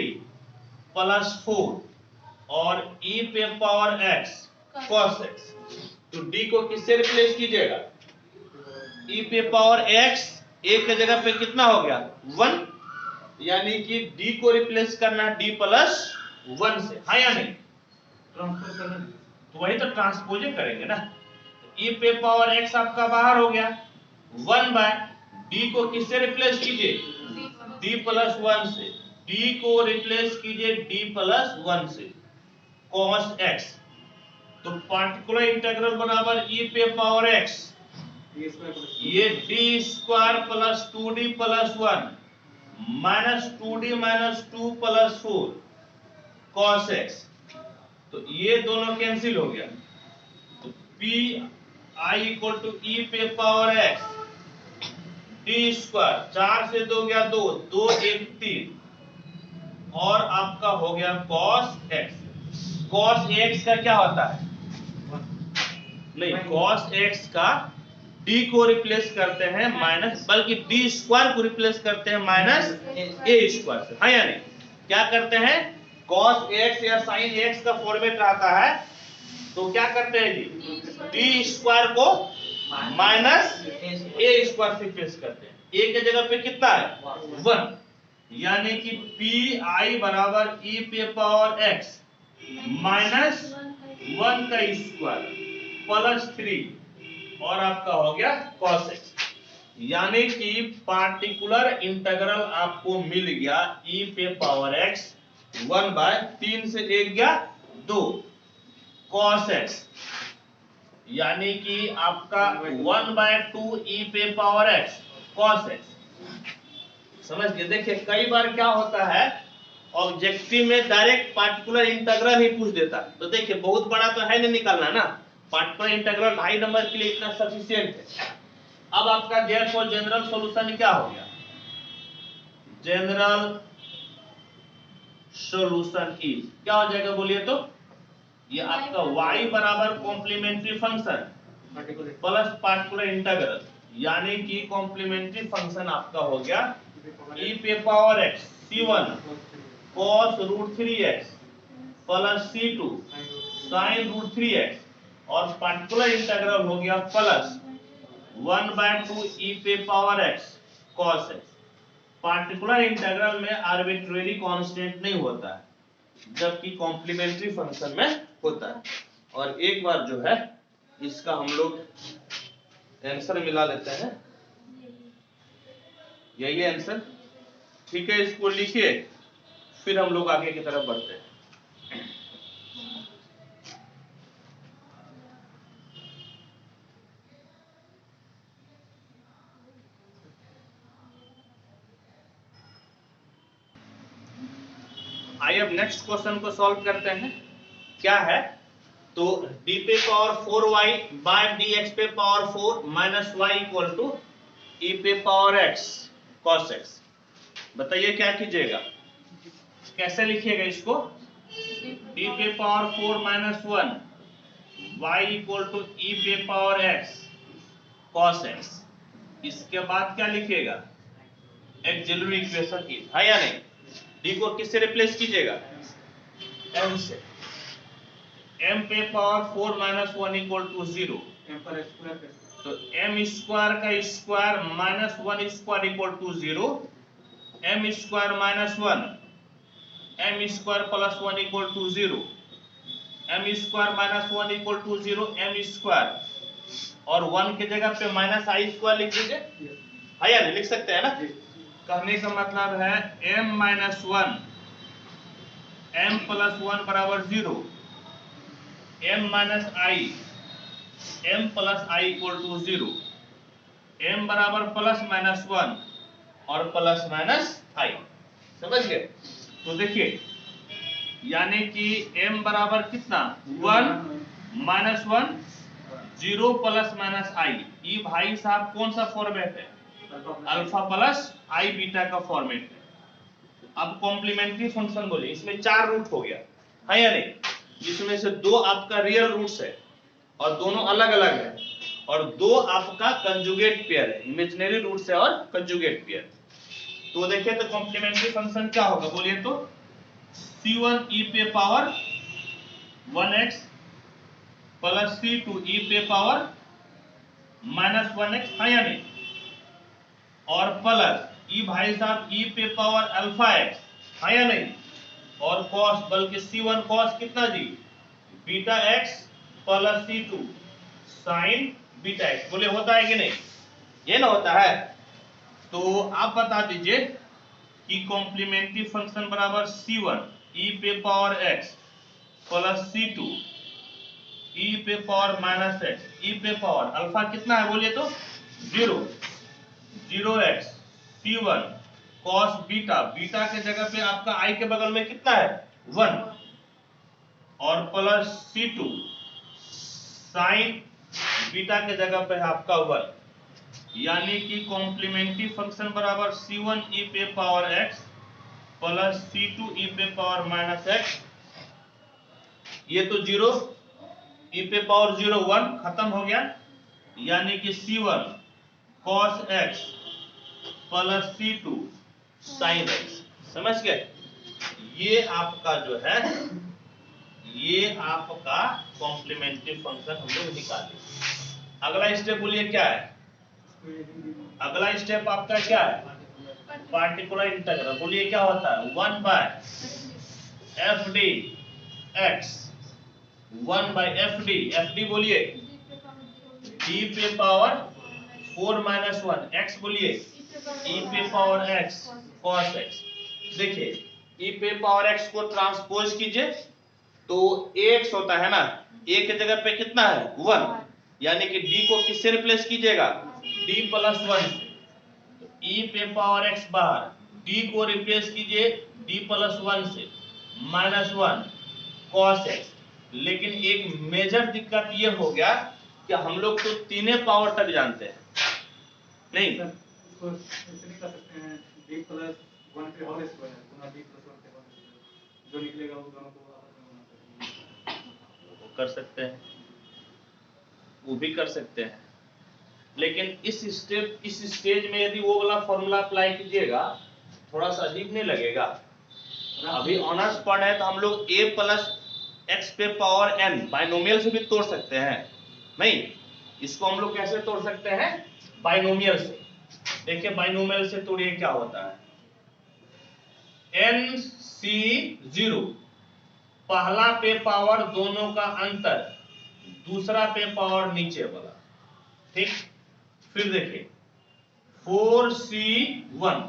प्लस 4 और e पे पावर x cos x। तो d को किससे रिप्लेस कीजिएगा e पे पावर x, एक के जगह पे कितना हो गया 1, यानी कि d को रिप्लेस करना d प्लस 1 से, हाँ या नहीं, ट्रांसफर करना, तो वही तो ट्रांसपोजिंग करेंगे ना। e पे पावर x आपका बाहर हो गया 1/d को किससे रिप्लेस कीजिए d प्लस 1 से, d को रिप्लेस कीजिए d प्लस 1 से cos x। तो पार्टिकुलर इंटीग्रल बराबर e पे पावर x, ये d² plus 2d plus 1 minus 2d minus 2 plus 4 cos x, तो ये दोनों कैंसिल हो गया। तो पी आई इक्वल टू ई पे पावर x d², 4 से 2 गया 2, 2 1 3 और आपका हो गया cos x। cos x का क्या होता है नहीं, cos x का d को रिप्लेस करते हैं माइनस, बल्कि d² को रिप्लेस करते हैं माइनस a² से, हाँ या नहीं, क्या करते हैं cos x या sin x का फॉर्मेट आता है तो क्या करते हैं जी d² को माइनस a² से रिप्लेस करते हैं, a के जगह पे कितना है 1, यानी कि pi बराबर e पे पावर x माइनस 1 का स्क्वायर प्लस 3 और आपका हो गया cos x, यानी कि पार्टिकुलर इंटीग्रल आपको मिल गया e पे पावर x 1/3 से 1 गया 2 cos x, यानी कि आपका 1/2 e पे पावर x cos x। समझ गए, देखिए कई बार क्या होता है ऑब्जेक्टिव में डायरेक्ट पार्टिकुलर इंटीग्रल ही पूछ देता है, तो देखिए बहुत बड़ा तो है नहीं निकालना ना, पार्टिकुलर इंटीग्रल 2.5 नंबर के लिए इतना सफिशिएंट है। अब आपका देयरफॉर जनरल सॉल्यूशन क्या हो गया, जनरल सॉल्यूशन इज क्या हो जाएगा बोलिए तो, ये आपका y बराबर complementary function plus particular integral, यानी कि कॉम्प्लीमेंट्री फंक्शन आपका हो गया e पे power x c1 cos √3x plus c2 sin √3x और पार्टिकुलर इंटीग्रल हो गया प्लस 1/2 e पे power x cos x। Particular integral में आर्बिट्रेरी कांस्टेंट नहीं होता है, जबकि कॉम्प्लीमेंट्री फंक्शन में होता है। और एक बार जो है इसका हम लोग आंसर मिला लेते हैं, यही है आंसर, ठीक है, इसको लिखिए फिर हम लोग आगे की तरफ बढ़ते हैं। आइए अब नेक्स्ट क्वेश्चन को सॉल्व करते हैं। क्या है तो d पे पावर 4y बाय dx पे power 4 minus y equal to e पे पावर x cos x। बताइए क्या कीजिएगा, कैसे लिखिएगा इसको, d पे power 4 minus 1 y equal to e पे पावर x cos x। इसके बाद क्या लिखिएगा, ऑक्सिलरी इक्वेशन इज, है या नहीं, डी को किससे रिप्लेस कीजिएगा, m से। m पे power 4 minus 1 equal to 0, m पर स्क्वायर कर, तो m स्क्वायर का square minus 1 square equal to 0, m square minus 1, m square plus 1 equal to 0, m square minus 1 equal to 0, m square और 1 की जगह पे माइनस आई स्क्वायर लिख दीजिए, है या नहीं, लिख सकते हैं ना। कहने का मतलब है m माइनस 1 m प्लस 1 बराबर 0, m minus I m plus I equal to 0, m बराबर प्लस माइनस 1 और प्लस माइनस आई, समझ गए। तो देखिए यानी कि m बराबर कितना 1 माइनस 1 0 प्लस माइनस आई, ये भाई साहब कौन सा फॉर्मेट है, अल्फा प्लस आई बीटा का फॉर्मेट है। अब कॉम्प्लीमेंट्री फंक्शन बोले, इसमें 4 रूट हो गया, है या नहीं, इसमें से 2 आपका रियल रूट्स है और दोनों अलग अलग है, और 2 आपका कंजुगेट पेयर है, इमेजिनरी रूट्स है और कंजुगेट पेयर। तो देखिए तो कॉम्प्लीमेंट्री फंक्शन क्या होगा बोलिए तो, c1 e पे power 1x plus c2 e पे पावर माइनस 1x, है या नहीं, और प्लस ई भाई साहब e पे पावर अल्फा x, है या नहीं, और cos बल्कि c1 cos कितना जी beta x plus c2 sin beta x, बोले होता है कि नहीं, ये ना होता है। तो आप बता दीजिए कि कॉम्प्लीमेंट्री फंक्शन बराबर c1 e पे power x plus c2 e पे पावर माइनस x, e पे पावर अल्फा कितना है बोलिए तो 0, 0x c1 cos beta, beta के जगह पे आपका i के बगल में कितना है 1, और प्लस c2 sin बीटा के जगह पे है आपका 1, यानी कि कॉम्प्लीमेंट्री फंक्शन बराबर c1 e पे power x plus c2 e पे पावर माइनस x, ये तो 0 e पे पावर 0 1 खत्म हो गया, यानी कि c1 cos x plus c2 sin x, समझ गए। ये आपका जो है ये आपका कॉम्प्लीमेंट्री फंक्शन हम लोग निकाले। अगला स्टेप बोलिए क्या है, अगला स्टेप आपका क्या है, पार्टिकुलर इंटीग्रल, बोलिए क्या होता है 1 by F D x, 1 by F D बोलिए e पे पावर 4 माइनस 1 x, बोलिए e पे पावर x cos x। देखिए e पे पावर x को ट्रांसपोज कीजिए तो ax होता है ना, a के जगह पे कितना है 1, यानी कि d को किससे रिप्लेस कीजिएगा d प्लस 1 से, तो e पे पावर x बाहर, d को रिप्लेस कीजिए d प्लस 1 से माइनस 1 cos x। लेकिन एक मेजर दिक्कत ये हो गया कि हम लोग तो तीनों पावर तक जानते हैं नहीं, इसको ऐसे नहीं कर सकते हैं d प्लस 1 पे होल स्क्वायर गुना d प्लस 1 पे होल स्क्वायर, जो निकलेगा वो दोनों को आपस में गुना करेंगे, वो कर सकते हैं, वो भी कर सकते हैं, लेकिन इस स्टेज में यदि वो वाला फॉर्मूला अप्लाई कीजिएगा थोड़ा सा अजीब नहीं लगेगा। अभी ऑनर्स पढ़ रहे हैं तो हम लोग a प्लस एक्स पे पावर n बाइनोमियल से भी तोड़ सकते हैं, नहीं इसको हम लोग कैसे तोड़ सकते हैं बाइनोमियल से। देखिए बाइनोमियल से तोड़िए क्या होता है, NC0 पहला पे पावर दोनों का अंतर, दूसरा पे पावर नीचे वाला, ठीक। फिर देखिए 4C1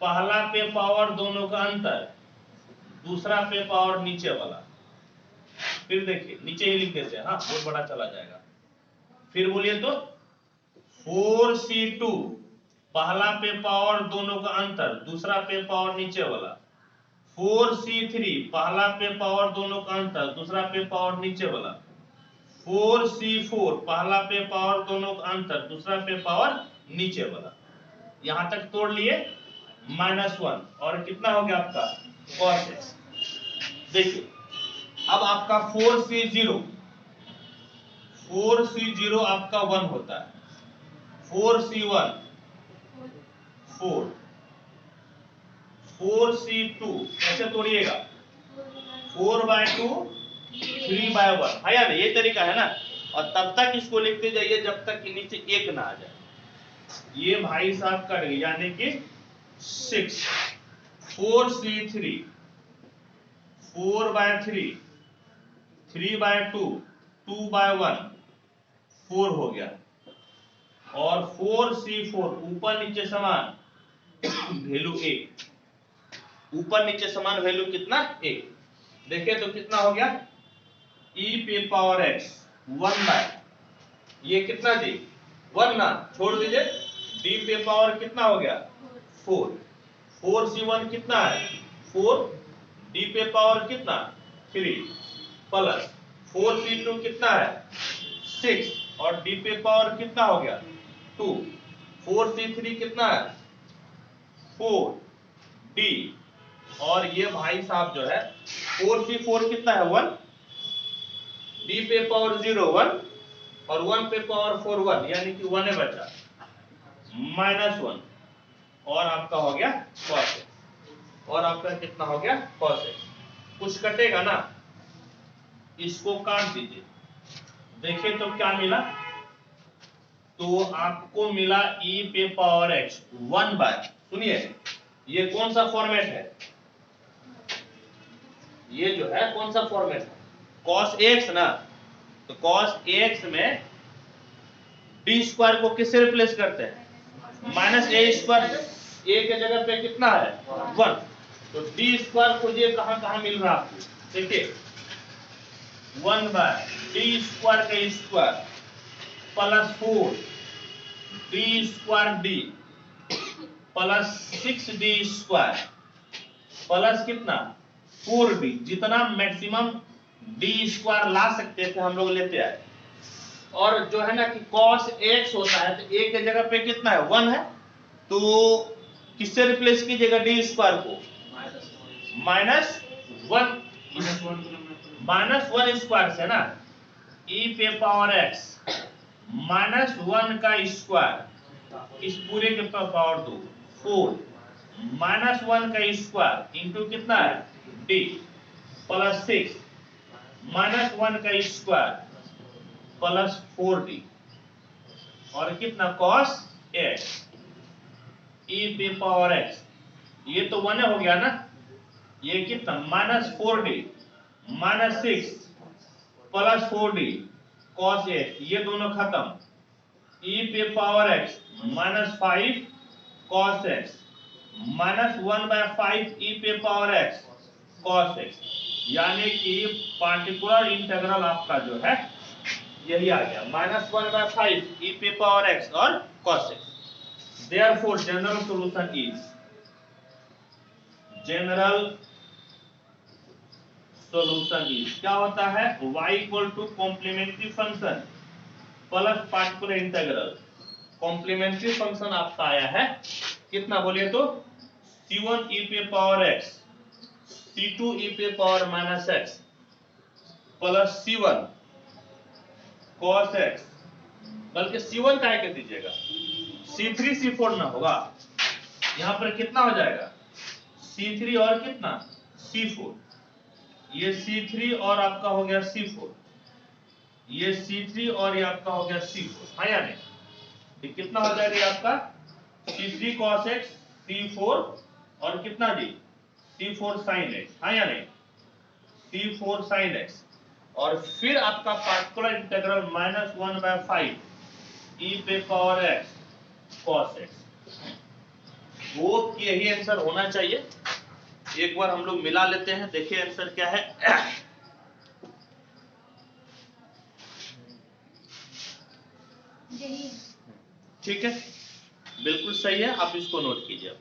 पहला पे पावर दोनों का अंतर, दूसरा पे पावर नीचे वाला। फिर देखिए नीचे ही लिख देते हैं, हाँ बहुत बड़ा चला जाएगा। फिर बोलिए तो 4C2 पहला पे पावर दोनों का अंतर, दूसरा पे पावर नीचे वाला। 4C3 पहला पे पावर दोनों का अंतर, दूसरा पे पावर नीचे वाला। 4C4 पहला पे पावर दोनों का अंतर, दूसरा पे पावर नीचे वाला। यहां तक तोड़ लिए -1 और कितना हो गया आपका cos x। देखिए अब आपका 4C0 आपका 1 होता है, 4C1 4, 4c2 कैसे तोड़िएगा 4/2 3/1 है या नहीं, ये तरीका है ना। और तब तक इसको लिखते जाइए जब तक कि नीचे एक ना आ जाए। ये भाई साहब कट गए यानी कि 6 4c3 4/3 3/2 2/1 4 हो गया। और 4c4 ऊपर नीचे समान वैल्यू 1, ऊपर नीचे समान वैल्यू कितना 1। देखिए तो कितना हो गया e पे पावर x 1 ये कितना जी 1 ना, छोड़ दीजिए। d पे पावर कितना हो गया 4 4c1 कितना है 4 d पे पावर कितना 3 प्लस 4c2 कितना है 6 और d पे पावर कितना हो गया 2 4c3 कितना है 4d और ये भाई साहब जो है 4c4 कितना है 1 d पे पावर 0 1 और 1 पे पावर 4 1 यानी कि 1 है बचा -1 और आपका हो गया cos x और आपका कितना हो गया cos x। कुछ कटेगा ना, इसको काट दीजिए। देखिए तो क्या मिला, तो आपको मिला e पे पावर x 1 सुनिए ये कौन सा फॉर्मेट है, ये जो है कौन सा फॉर्मेट है cos x ना। तो cos x में d स्क्वायर को किससे रिप्लेस करते हैं -a², a के जगह पे कितना है 1, तो d स्क्वायर खोजिए कहां कहां मिल रहा है आपको। देखिए 1/d स्क्वायर का square plus 4 d square d plus 6d square plus कितना 4d, जितना मैक्सिमम d स्क्वायर ला सकते थे हम लोग लेते आए। और जो है ना कि cos x होता है तो a के जगह पे कितना है 1 है, तो किससे रिप्लेस कीजिएगा d स्क्वायर को -1 स्क्वायर से ना, e पे पावर x -1 का स्क्वायर इस पूरे के पावर 2 4 -1 का स्क्वायर इंटू कितना है d प्लस 6 -1 का स्क्वायर प्लस 4d और कितना cos x e पे पावर x, ये तो 1 हो गया ना, ये कितना -4d -6 plus 4d cos x, ये दोनों खत्म, e पे power x -5 cos x -1/5 e पे पावर x cos x, यानी कि पार्टिकुलर इंटीग्रल आपका जो है यही आ गया -1/5 e पे पावर x और cos x। Therefore general solution is क्या होता है y equal to complementary function plus particular integral. Complementary function आपका आया है कितना बोलिए तो c1 e पे पावर x c2 e पे power -x plus c1 cos x, बल्कि c1 का क्या दीजिएगा c3 c4 ना होगा, यहां पर कितना हो जाएगा c3 और कितना c4, ये c3 और आपका हो गया c4, ये c3 और ये आपका हो गया c4 है या नहीं, ये कितना हो जाएगा ये आपका c3 cos x c4 और कितना जी c4 sin x है या नहीं, c4 sin x और फिर आपका पार्टिकुलर इंटीग्रल -1/5 e पे पावर x cos x। वो यही आंसर होना चाहिए। एक बार हम लोग मिला लेते हैं, देखिए आंसर क्या है। ठीक है बिल्कुल सही है, आप इसको नोट कीजिए।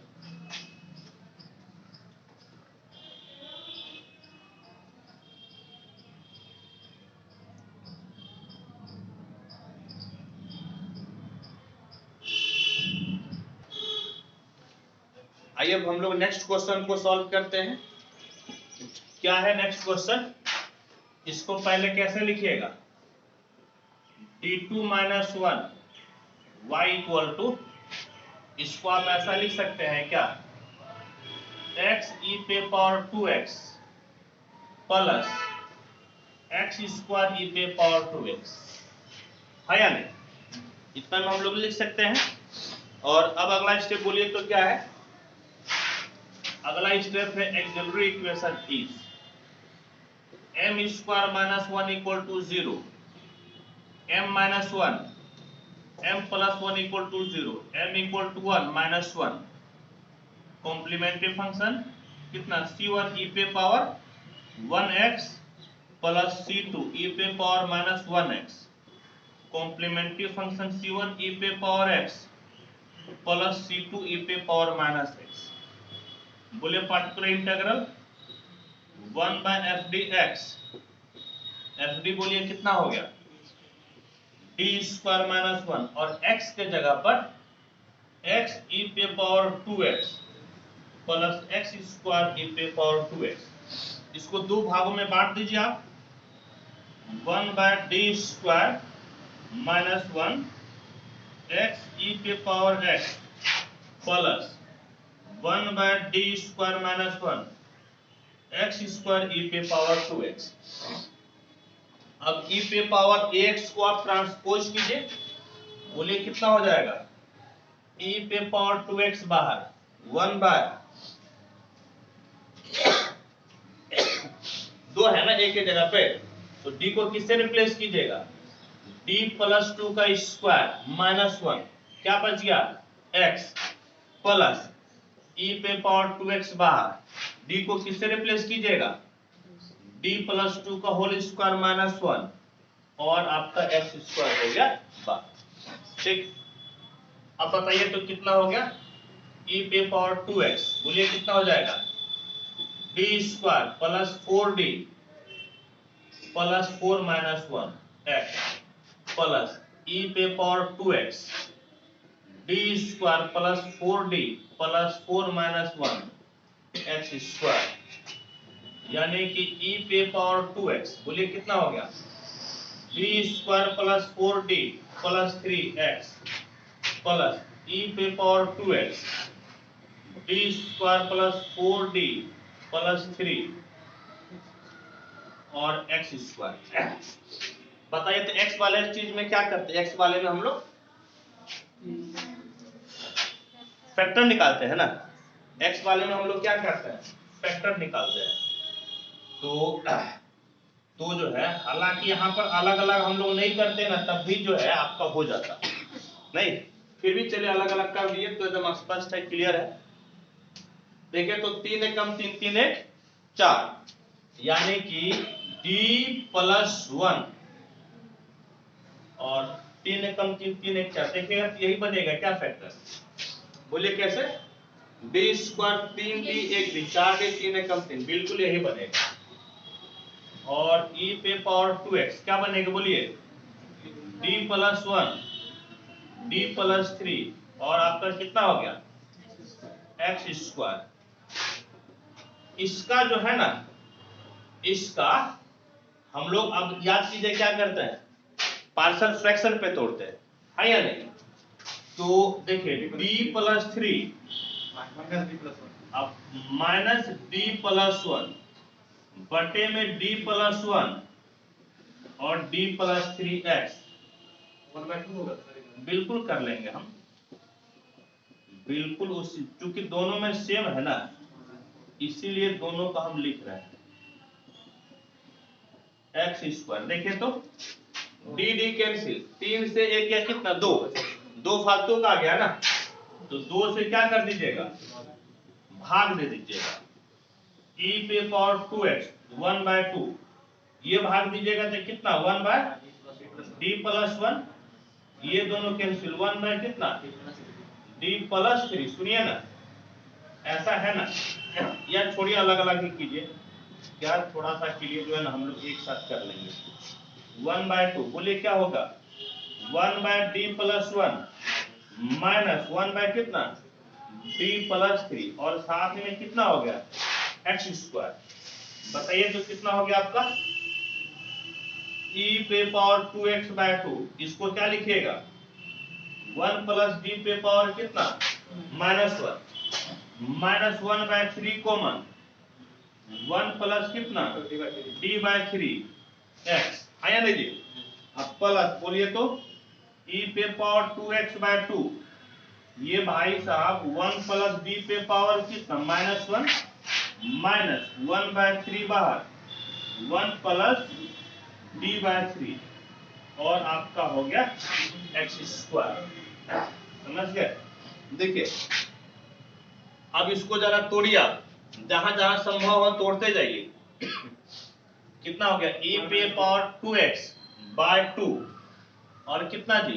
आइए अब हम लोग नेक्स्ट क्वेश्चन को सॉल्व करते हैं। क्या है नेक्स्ट क्वेश्चन, इसको पहले कैसे लिखिएगा d2 - 1 y इक्वल टू, इसको आप ऐसा लिख सकते हैं क्या एक्स ई पे power 2x plus X square E पे पावर 2x है या नहीं? इतना में हम लोग लिख सकते हैं। और अब अगला स्टेप बोलिए तो क्या है? अगला स्टेप है auxiliary equation is m square minus 1 equal to 0, m minus 1, m plus 1 equal to 0, m equal to 1 minus 1, complementary function कितना c1 e पे power 1x plus c2 e पे power minus 1x, complementary function c1 e पे power x plus c2 e पे power minus x। बोले particular integral 1 by F D x, F D बोलिए कितना हो गया डी स्क्वायर माइनस 1 और x के जगह पर x e पे power 2x plus X square E पे पावर 2x। इसको दो भागों में बांट दीजिए आप, 1 by D square minus 1 X E पे power x plus 1 by D square minus 1 X square E पे पावर 2x। अब ई पे पावर ax को आप ट्रांसपोज कीजिए, बोलिए कितना हो जाएगा ई पे पावर 2x बाहर 1 बाय दो है ना एक ही जगह पे, तो d को किससे रिप्लेस कीजिएगा d प्लस 2 का स्क्वायर माइनस 1 क्या बच गया x प्लस e पे पावर 2x बाहर, d को किससे रिप्लेस कीजिएगा d प्लस 2 का होल स्क्वायर माइनस 1 और आपका x स्क्वायर हो गया बाहर। ठीक, अब बताइए तो कितना हो गया e पे पावर 2x, बोलिए कितना हो जाएगा d square plus 4d plus 4 minus 1 x plus e पे power 2x d square plus 4d plus 4 minus 1 x square, यानी कि e पे पावर 2x, बोलिए कितना हो गया d square plus 4d plus 3x plus e पे power 2x d square plus 4d plus 3 और x स्क्वायर। बताइए तो x वाले चीज में क्या करते हैं, x वाले में हम लोग फैक्टर निकालते हैं ना, x वाले में हम लोग क्या करते हैं फैक्टर निकालते हैं। तो जो है हालांकि यहाँ पर अलग अलग हम लोग नहीं करते ना, तब भी जो है आपका हो जाता नहीं, फिर भी चलिए अलग अलग कर दिए तो एकदम स्पष्ट है, क्लियर है। देखिए तो 3 एकम 3 3 1 4, यानी कि d प्लस 1 और 3 एकम 3 3 1 4, देखिएगा यही बनेगा क्या फैक्टर, बोलिए कैसे d square 3d 1d 4d 3 एकम 3, बिल्कुल यही बनेगा। और e पे पावर 2x क्या बनेगा, बोलिए d प्लस 1 d प्लस 3 और आपका कितना हो गया x स्क्वायर। इसका जो है ना, इसका हम लोग अब याद कीजिए क्या करते हैं पार्शियल फ्रैक्शन पे तोड़ते हैं, है या नहीं। तो देखिए d प्लस 3 अब माइनस d प्लस 1 बटे में d प्लस 1 और d प्लस 3x 1/2 होगा बिल्कुल कर लेंगे हम, बिल्कुल उसी, क्योंकि दोनों में सेम है ना इसीलिए दोनों का हम लिख रहे हैं एक्स स्क्वायर। देखिए तो डी डी कैंसिल, 3 से 1 या कितना 2, 2 फालतू का आ गया ना, तो 2 से क्या कर दीजिएगा भाग दे दीजिएगा, e पे पावर 2x 1/2 ये भाग दीजिएगा तो कितना 1 बाय d प्लस 1, ये दोनों कैंसिल 1 बाय कितना d प्लस 3, सुनिए ना ऐसा है ना, या छोड़िए अलग अलग ही कीजिए, क्या थोड़ा सा के लिए जो है ना हम लोग एक साथ कर लेंगे 1/2, बोलिए क्या होगा 1 by d plus 1 minus 1 by कितना d प्लस 3 और साथ में कितना हो गया x स्क्वायर। बताइए तो कितना हो गया आपका e पे पावर 2x/2, इसको क्या लिखिएगा 1 प्लस d पे पावर कितना -1 -1/3 कॉमन, 1 प्लस कितना d/3 x आया नहीं जी। अब प्लस बोलिए तो e पे पावर 2x/2, ये भाई साहब 1 प्लस d पे पावर कितना -1 माइनस 1/3 बाहर 1 प्लस d/3 और आपका हो गया x²। समझ गए। देखिए अब इसको जरा तोड़िए, आप जहां जहां संभव हो तोड़ते जाइए। कितना हो गया e पे पावर 2x/2 और कितना जी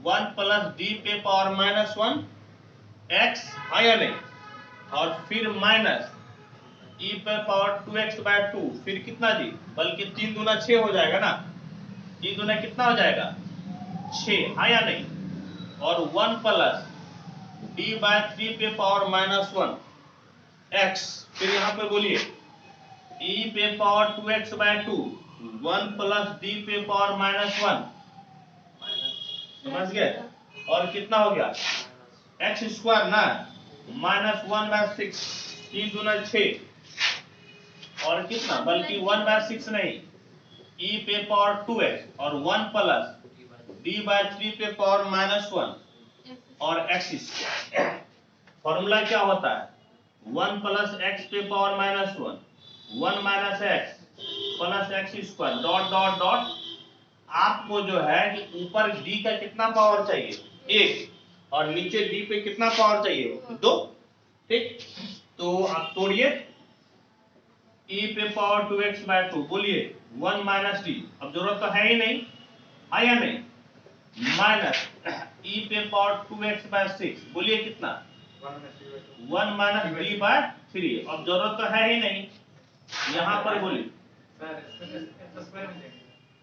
1 प्लस d पे पावर -1 x है या नहीं, और फिर माइनस e पे पावर 2x/2 फिर कितना जी, बल्कि 3 दूना 6 हो जाएगा ना, 3 दूना कितना हो जाएगा 6 है या नहीं, और 1 प्लस d/3 पे पावर -1 x, फिर यहाँ पे बोलिए e पे पावर 2x/2 1 प्लस d पे पावर -1, समझ गए, और कितना हो गया x² ना -1/6, 3 दूना 6 और कितना, बल्कि 1/6 नहीं, e पे पावर 2x और 1 प्लस d/3 पे पावर -1 और x²। फॉर्मूला क्या होता है 1 प्लस x पे power -1 1 minus x plus x² dot dot dot. आपको जो है कि ऊपर d का कितना पावर चाहिए 1 और नीचे d पे कितना पावर चाहिए 2, ठीक। तो आप तोड़िए e पे पावर 2x/2 बोलिए 1 माइनस d, अब जरूरत तो है ही नहीं, है या नहीं, माइनस e पे पावर 2x/6 बोलिए कितना 1 माइनस d/3, अब जरूरत तो है ही नहीं, यहाँ पर बोलिए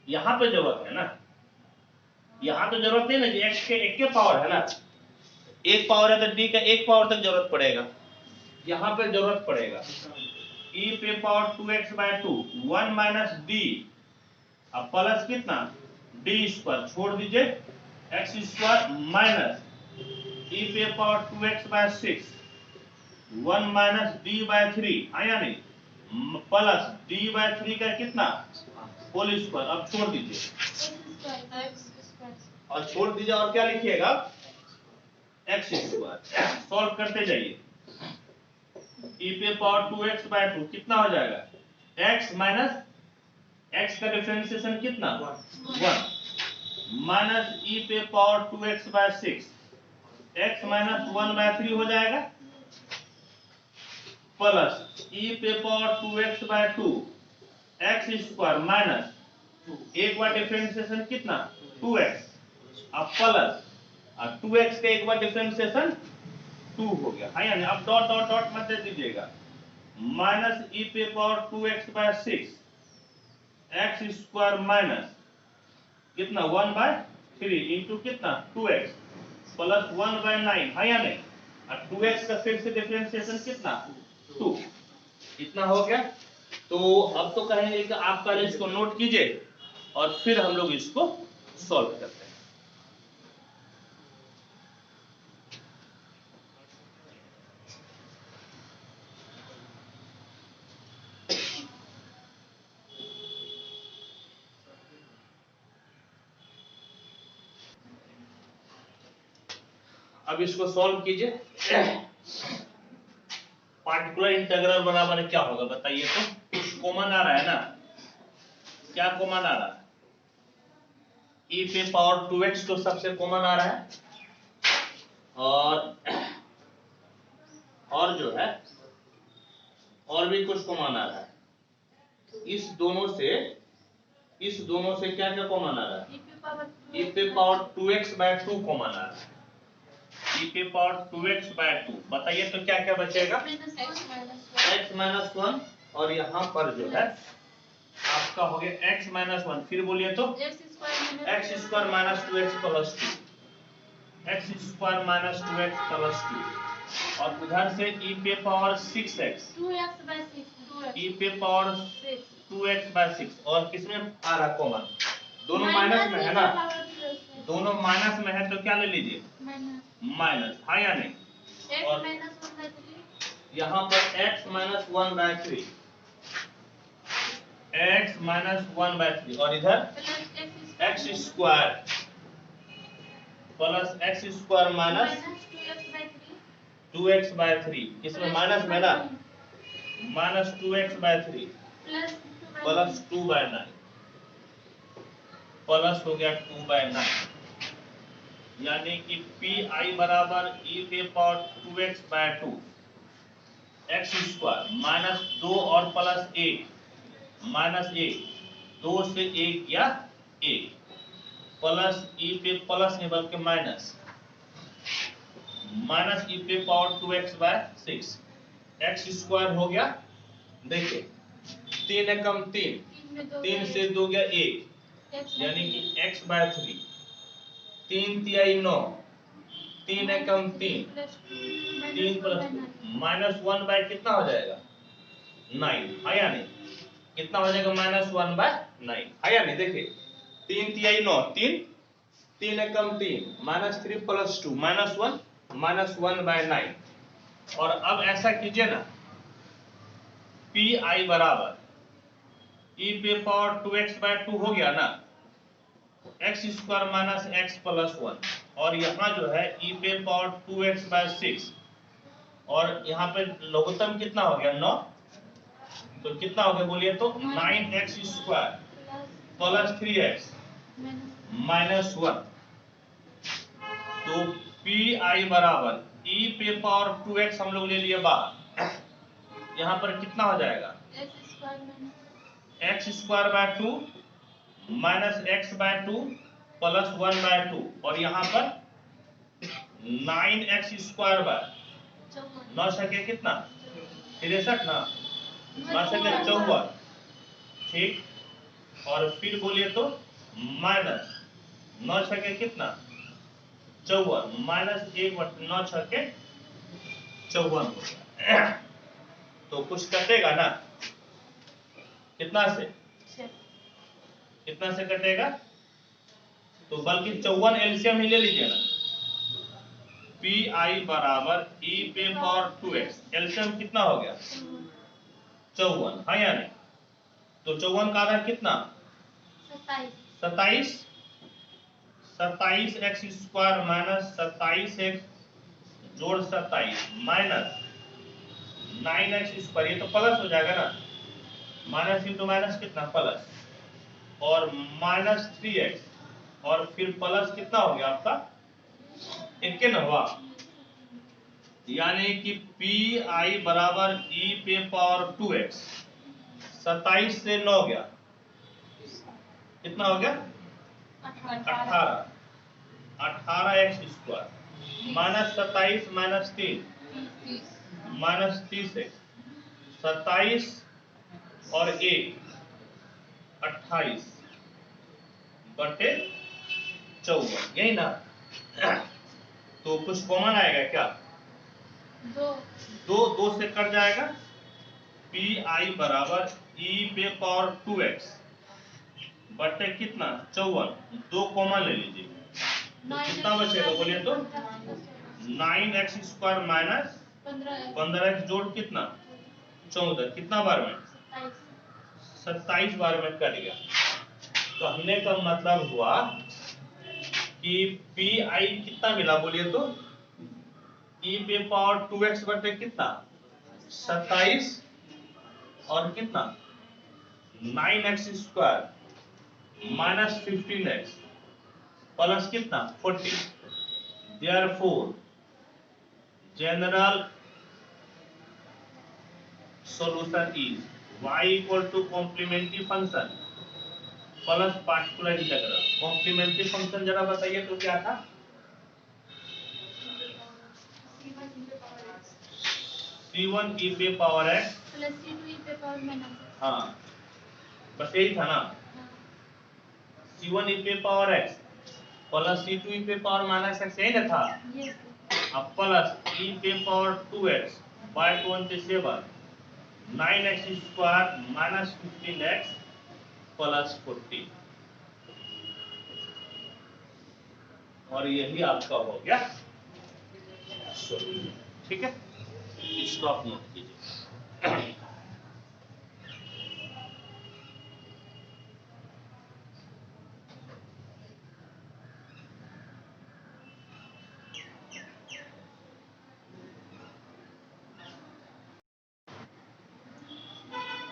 यहाँ पे जरूरत है ना, यहाँ तो जरूरत नहीं ना जी, x के एक के पावर है ना, एक पावर है तो d का एक पावर तक जरूरत पड़ेगा, यहाँ पे जरूरत पड़ेगा e पे पावर 2x/2 1 माइनस d, अब प्लस कितना d², छोड़ दीजिए x² माइनस e पे पावर 2x/6 1 माइनस d/3 आया नहीं, प्लस d/3 का कितना होल स्क्वायर, अब छोड़ दीजिए और छोड़ दीजिए और क्या लिखिएगा x²। सॉल्व करते जाइए e पे पावर 2x/2 कितना हो जाएगा x माइनस x का डिफरेंशिएशन कितना 1 माइनस e पे पावर 2x/6 x माइनस 1/3 हो जाएगा, प्लस e पे पावर 2x/2 x² माइनस एक बार डिफरेंशिएशन कितना 2x, अब प्लस 2x का एक बार डिफरेंशिएशन 2 हो गया है यानी, अब डॉट डॉट डॉट मत दे दीजिएगा, माइनस e पे पावर 2x/6 x² माइनस कितना 1/3 इंटू कितना 2x प्लस 1/9 है या नहीं, और 2x का फिर से डिफरेंशिएशन कितना 2, इतना हो गया। तो अब तो कहेंगे कि आप पहले इसको नोट कीजिए और फिर हम लोग इसको सॉल्व करते हैं। अब इसको सॉल्व कीजिए। पार्टिकुलर इंटीग्रल बराबर क्या होगा बताइए तो, कुछ कॉमन आ रहा है ना, क्या कॉमन आ रहा है e पे पावर 2x तो सबसे कॉमन आ रहा है, और जो है और भी कुछ कॉमन आ रहा है, इस दोनों से क्या क्या कॉमन आ रहा है e पे पावर 2x/2 कॉमन आ रहा है, e पे पावर 2x/2 बताइए तो क्या क्या बचेगा x-1 और यहाँ पर जो है आपका हो गया x-1, फिर बोलिए तो x² minus 2x plus 2 x² minus 2x plus 2 और उधर से e पे पावर 6x e पे पावर 2x/6 और किसमें आ रहा कॉमन, दोनों माइनस में है ना, दोनों माइनस में है तो क्या ले लीजिए माइनस, हाँ या नहीं, और यहाँ पर x माइनस 1/3, x माइनस 1/3 और इधर x square plus x square minus 2x/3, इसमें माइनस में ना, माइनस 2x/3 प्लस 2/9 प्लस हो गया 2/9, यानी कि Pi बराबर e पे power 2x/2 x square minus 2 और प्लस 1 माइनस 1, 2 से 1 या 1 प्लस e पे प्लस नहीं बल्कि माइनस माइनस e पे पावर 2x/6 x स्क्वायर हो गया। देखिए 3 एकम 3, 3 से 2 गया 1, यानी कि x/3, 3 तिहाई 9, 3 एकम 3, 3 प्लस माइनस 1 बाय कितना हो जाएगा 9, है या नहीं? कितना हो जाएगा माइनस 1/9, है या नहीं? देखिए 3 तिहाई 9, 3, 3 एकम 3, माइनस 3 प्लस 2 माइनस 1, माइनस 1/9। और अब ऐसा कीजिए ना, Pi बराबर e पे पावर 2x/2 हो गया ना, x square minus x plus 1, और यहाँ जो है e पे पावर 2x/6, और यहाँ पे लघुत्तम कितना हो गया 9, तो कितना हो गया बोलिए तो 9x square plus 3x minus 1। तो Pi बराबर e पे पावर 2x हम लोग ले लिए बाहर, यहाँ पर कितना हो जाएगा x square 2 minus x/2 plus 1/2, और यहाँ पर 9x स्क्वायर 9 सके कितना 63 ना, 9 सके 54, ठीक। और फिर बोलिए तो माइनस 9 सके कितना 54, माइनस 1/9 सके 54 हो गया। तो कुछ कटेगा ना, कितना से, कितना से कटेगा, तो बल्कि 54 एलसीएम ही ले लीजिए ना। Pi बराबर e पे पावर 2x, एलसीएम कितना हो गया 54, है या नहीं? तो 54 का आधा कितना 27, 27x स्क्वायर माइनस 27x जोड़ 27 माइनस 9x स्क्वायर, ये तो प्लस हो जाएगा ना, माइनस इंटू माइनस कितना प्लस, और माइनस 3x, और फिर प्लस कितना हो गया आपका 91, यानी कि Pi बराबर e पे पावर 2x, 27 से 9 गया, कितना हो गया 18, 18x square minus 27 minus 3 minus 30x, 27 और 1 28 बटे 54, यही ना। तो कुछ कॉमन आएगा क्या, दो से कट जाएगा। Pi बराबर e पे पावर 2x बटे कितना 54, 2 कॉमन ले लीजिए, तो कितना बचेगा बोलिए तो 9x स्क्वायर माइनस 15x जोड़ कितना 14, कितना बार में 27 बार में कट गया। तो हमने का मतलब हुआ कि Pi कितना मिला बोलिए तो e पे पावर 2x बटे कितना 27 और कितना 9x square minus 15x plus कितना 40। Therefore general solution is y equal to complementary function plus particular integral. Complementary function जरा बताइए तो क्या था, C1 e पे power x plus C2 e पे पावर माइनस, हाँ बस यही था ना, C1 e पे power x plus C2 e पे पावर माइनस x, यही ना था। अब प्लस e पे power 2x by 27 9x square minus 15x plus 40, और यही आपका हो गया सॉल्यूशन, ठीक है। इसको आप नोट कीजिए।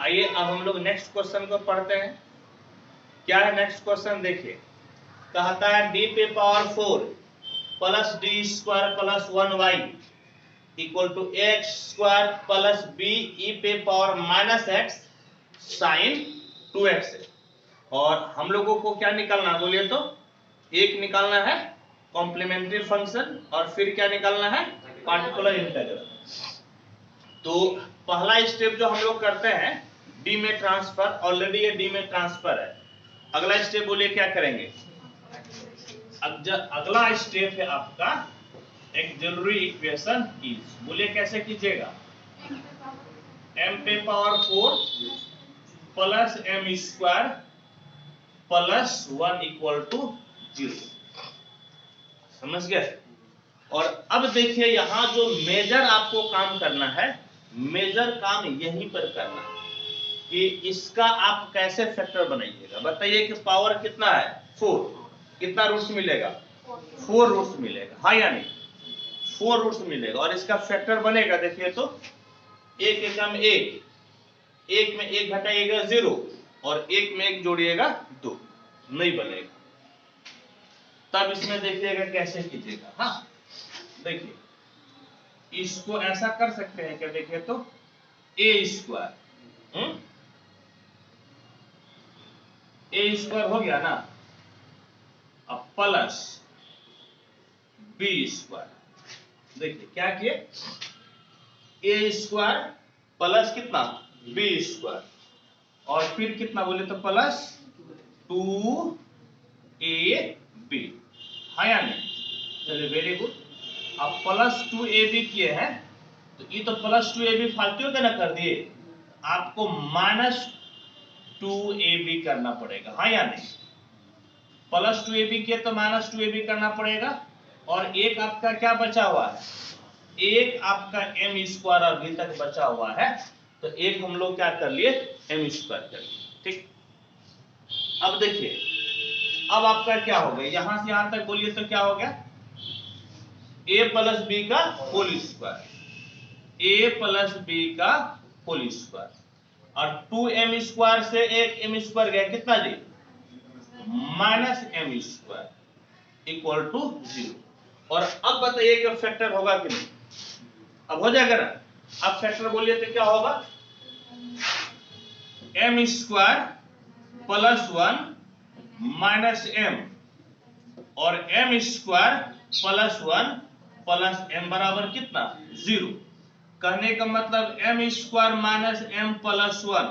आइए अब हम लोग नेक्स्ट क्वेश्चन को पढ़ते हैं। क्या है नेक्स्ट क्वेश्चन, देखिए। कहता है डी पे power 4 plus D square plus 1y equal to x square plus b e पे power minus x sign 2x है। और हम लोगों को क्या निकालना है बोलिए तो, एक निकालना है कॉम्प्लीमेंट्री फंक्शन और फिर क्या निकालना है पार्टिकुलर इंटीग्रल। तो पहला स्टेप जो हम लोग करते हैं डी में ट्रांसफर, ऑलरेडी ये डी में ट्रांसफर है। अगला स्टेप बोलिए क्या करेंगे। अगला स्टेप है आपका ऑक्सिलरी इक्वेशन इज, बोलिए कैसे कीजिएगा। m पे power 4 plus m square plus 1 equal to 0, समझ गए। और अब देखिए यहाँ जो मेजर आपको काम करना है, मेजर काम यहीं पर करना है कि इसका आप कैसे फैक्टर बनाइएगा। बताइए कि पावर कितना है 4, कितना रूट्स मिलेगा 4 रूट्स मिलेगा, हाँ या नहीं 4 रूट्स मिलेगा। और इसका फैक्टर बनेगा, देखिए तो एक एकम एक, एक में एक घटाइएगा 0 और एक में एक जोड़िएगा 2, नहीं बनेगा। तब इसमें देखिएगा कैसे कीजिएगा। हाँ देखिए इसको ऐसा कर सकते हैं क्या, देखिए तो ए स्क्वायर हो गया ना, अब प्लस बी स्क्वायर। देखिए क्या किए, ए स्क्वायर प्लस कितना बी स्क्वायर और फिर कितना बोले तो प्लस 2ab, हाँ या नहीं। चलिए वेरी गुड। अब प्लस 2ab किए हैं तो ये तो प्लस 2ab फालतू का ना कर दिए, आपको माइनस 2ab करना पड़ेगा, हाँ या नहीं। प्लस 2ab किए तो माइनस 2ab करना पड़ेगा। और एक आपका क्या बचा हुआ है, एक आपका m स्क्वायर अभी तक बचा हुआ है, तो एक हम लोग क्या कर लिए m स्क्वायर कर लिए, ठीक। अब देखिए अब आपका क्या हो गया, यहां से यहां तक बोलिए तो क्या हो गया, a प्लस बी का whole square, a plus B का होल स्क्वायर और 2m स्क्वायर से एक m स्क्वायर गया कितना जी minus m square equal to 0। और अब बताइए कि फैक्टर होगा कि नहीं, अब हो जाएगा ना। अब फैक्टर बोलिए तो क्या होगा, m square plus 1 minus m और m square plus 1 plus m बराबर कितना 0। कहने का मतलब m square minus m plus 1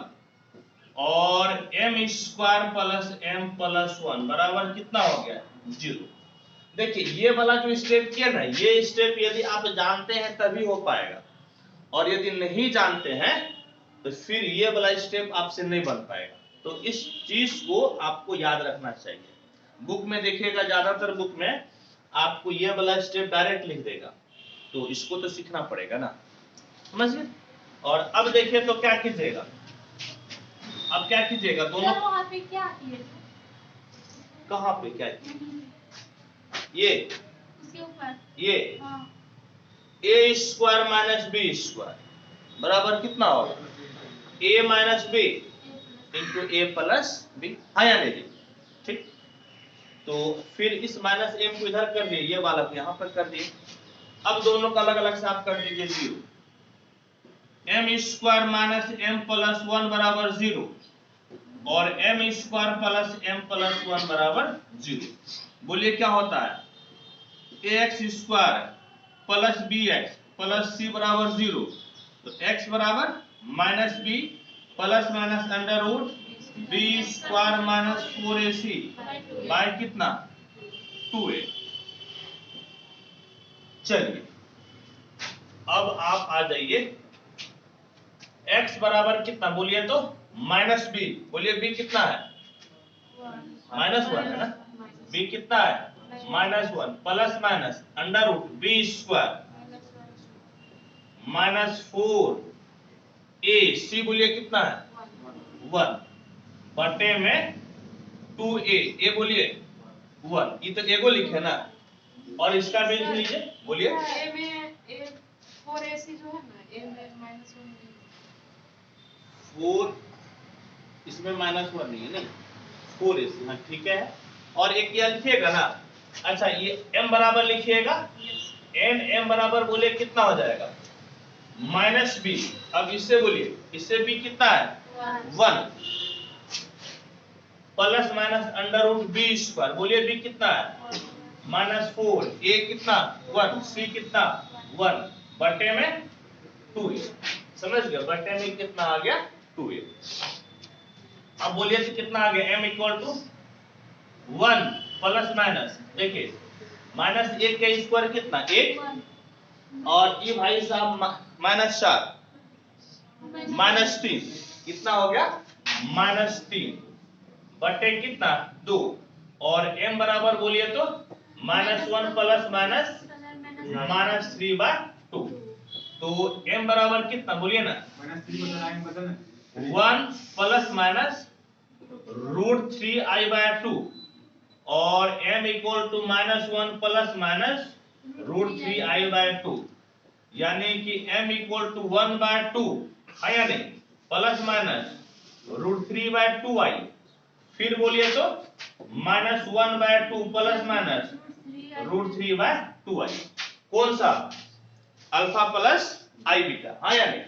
और m square plus m plus 1 बराबर कितना हो गया 0। देखिए ये वाला जो स्टेप किया ना, ये स्टेप यदि आप जानते हैं तभी हो पाएगा, और यदि नहीं जानते हैं तो फिर ये वाला स्टेप आपसे नहीं बन पाएगा। तो इस चीज को आपको याद रखना चाहिए। बुक में देखिएगा, ज्यादातर बुक में आपको ये वाला स्टेप डायरेक्ट लिख देगा, तो इसको तो सीखना पड़ेगा ना, समझिए। और अब देखिए तो क्या कीजिएगा, अब क्या कीजिएगा दोनों, वहाँ पे क्या किए कहाँ पे क्या किए? ये उसके ऊपर ये हाँ a square minus b square बराबर कितना होगा a minus b into a plus b, हाँ या नहीं, ठीक। तो फिर इस माइनस m को इधर कर दिए, ये वाला को यहाँ पर कर दिए। अब दोनों का अलग अलग से आप कर दीजिए 0, m square minus m plus 1 बराबर 0 और m square plus m plus 1 बराबर 0। बोलिए क्या होता है, ax square plus bx plus c बराबर 0, तो x बराबर minus b plus minus under root b square minus 4ac by कितना 2a। चलिए अब आप आ जाइए, x बराबर कितना बोलिए तो माइनस b, बोलिए b कितना है माइनस 1 है ना, b कितना है minus 1 plus minus under root b square -4a, c बोलिए कितना है 1 बटे में 2a, a बोलिए 1, ये तो एगो लिखे ना, और इसका भी लिख लीजिए, बोलिए ए में 4ac जो है ना, ए में -1 4, इसमें -1 नहीं है, नहीं 4ac, हाँ ठीक है। और एक क्या लिखिएगा ना, अच्छा ये m बराबर लिखिएगा, m बराबर बोले कितना हो जाएगा -b। अब इससे बोलिए, इससे b कितना है 1 प्लस माइनस √b², बोलिए b कितना है -4, a कितना 1, c कितना 1 बटे में 2a, समझ गए, बटे में कितना आ गया 2a। अब बोलिए तो कितना आ गया m = 1 प्लस माइनस, देखिए -1 का स्क्वायर कितना 1, और ये भाई साहब -4 -3 कितना हो गया -3 बटे कितना 2, और m बराबर बोलिए तो -1 प्लस माइनस -3/2, तो m बराबर कितना बोलिए ना -3 बदलना है, बदलना 1 प्लस माइनस √3i/2, और m = -1 प्लस माइनस √3i/2, यानी कि m = 1/2 है या नहीं, प्लस माइनस √3/2i, फिर बोलिए तो -1/2 प्लस माइनस √3/2i, कौन सा अल्फा प्लस आई बीटा, हाँ या नहीं,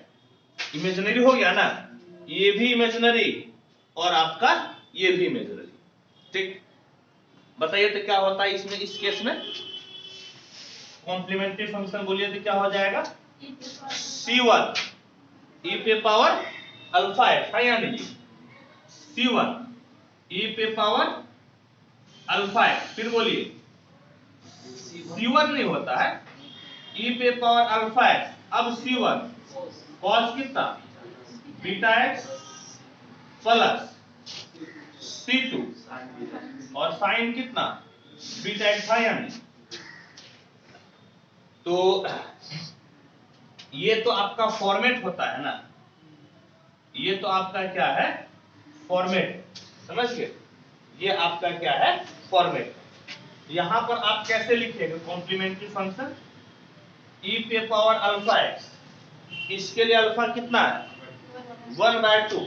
इमेजिनरी हो गया ना, ये भी इमेजिनरी और आपका ये भी इमेजिनरी, ठीक। बताइए तो क्या होता है इसमें, इस केस में कॉम्प्लीमेंट्री फंक्शन बोलिए तो क्या हो जाएगा c1 e पे पावर अल्फा x, है या नहीं, c1 e पे पावर अल्फा x, फिर बोलिए c1 नहीं होता है e पे पावर अल्फा x, अब c1 cos कितना बीटा x प्लस c2 और साइन कितना बीटा x, है या नहीं। तो ये तो आपका फॉर्मेट होता है ना, ये तो आपका क्या है फॉर्मेट, समझ गए, ये आपका क्या है फॉर्मेट। यहां पर आप कैसे लिखेंगे कॉम्प्लीमेंट्री फंक्शन e पे पावर अल्फा x, इसके लिए अल्फा कितना है 1/2,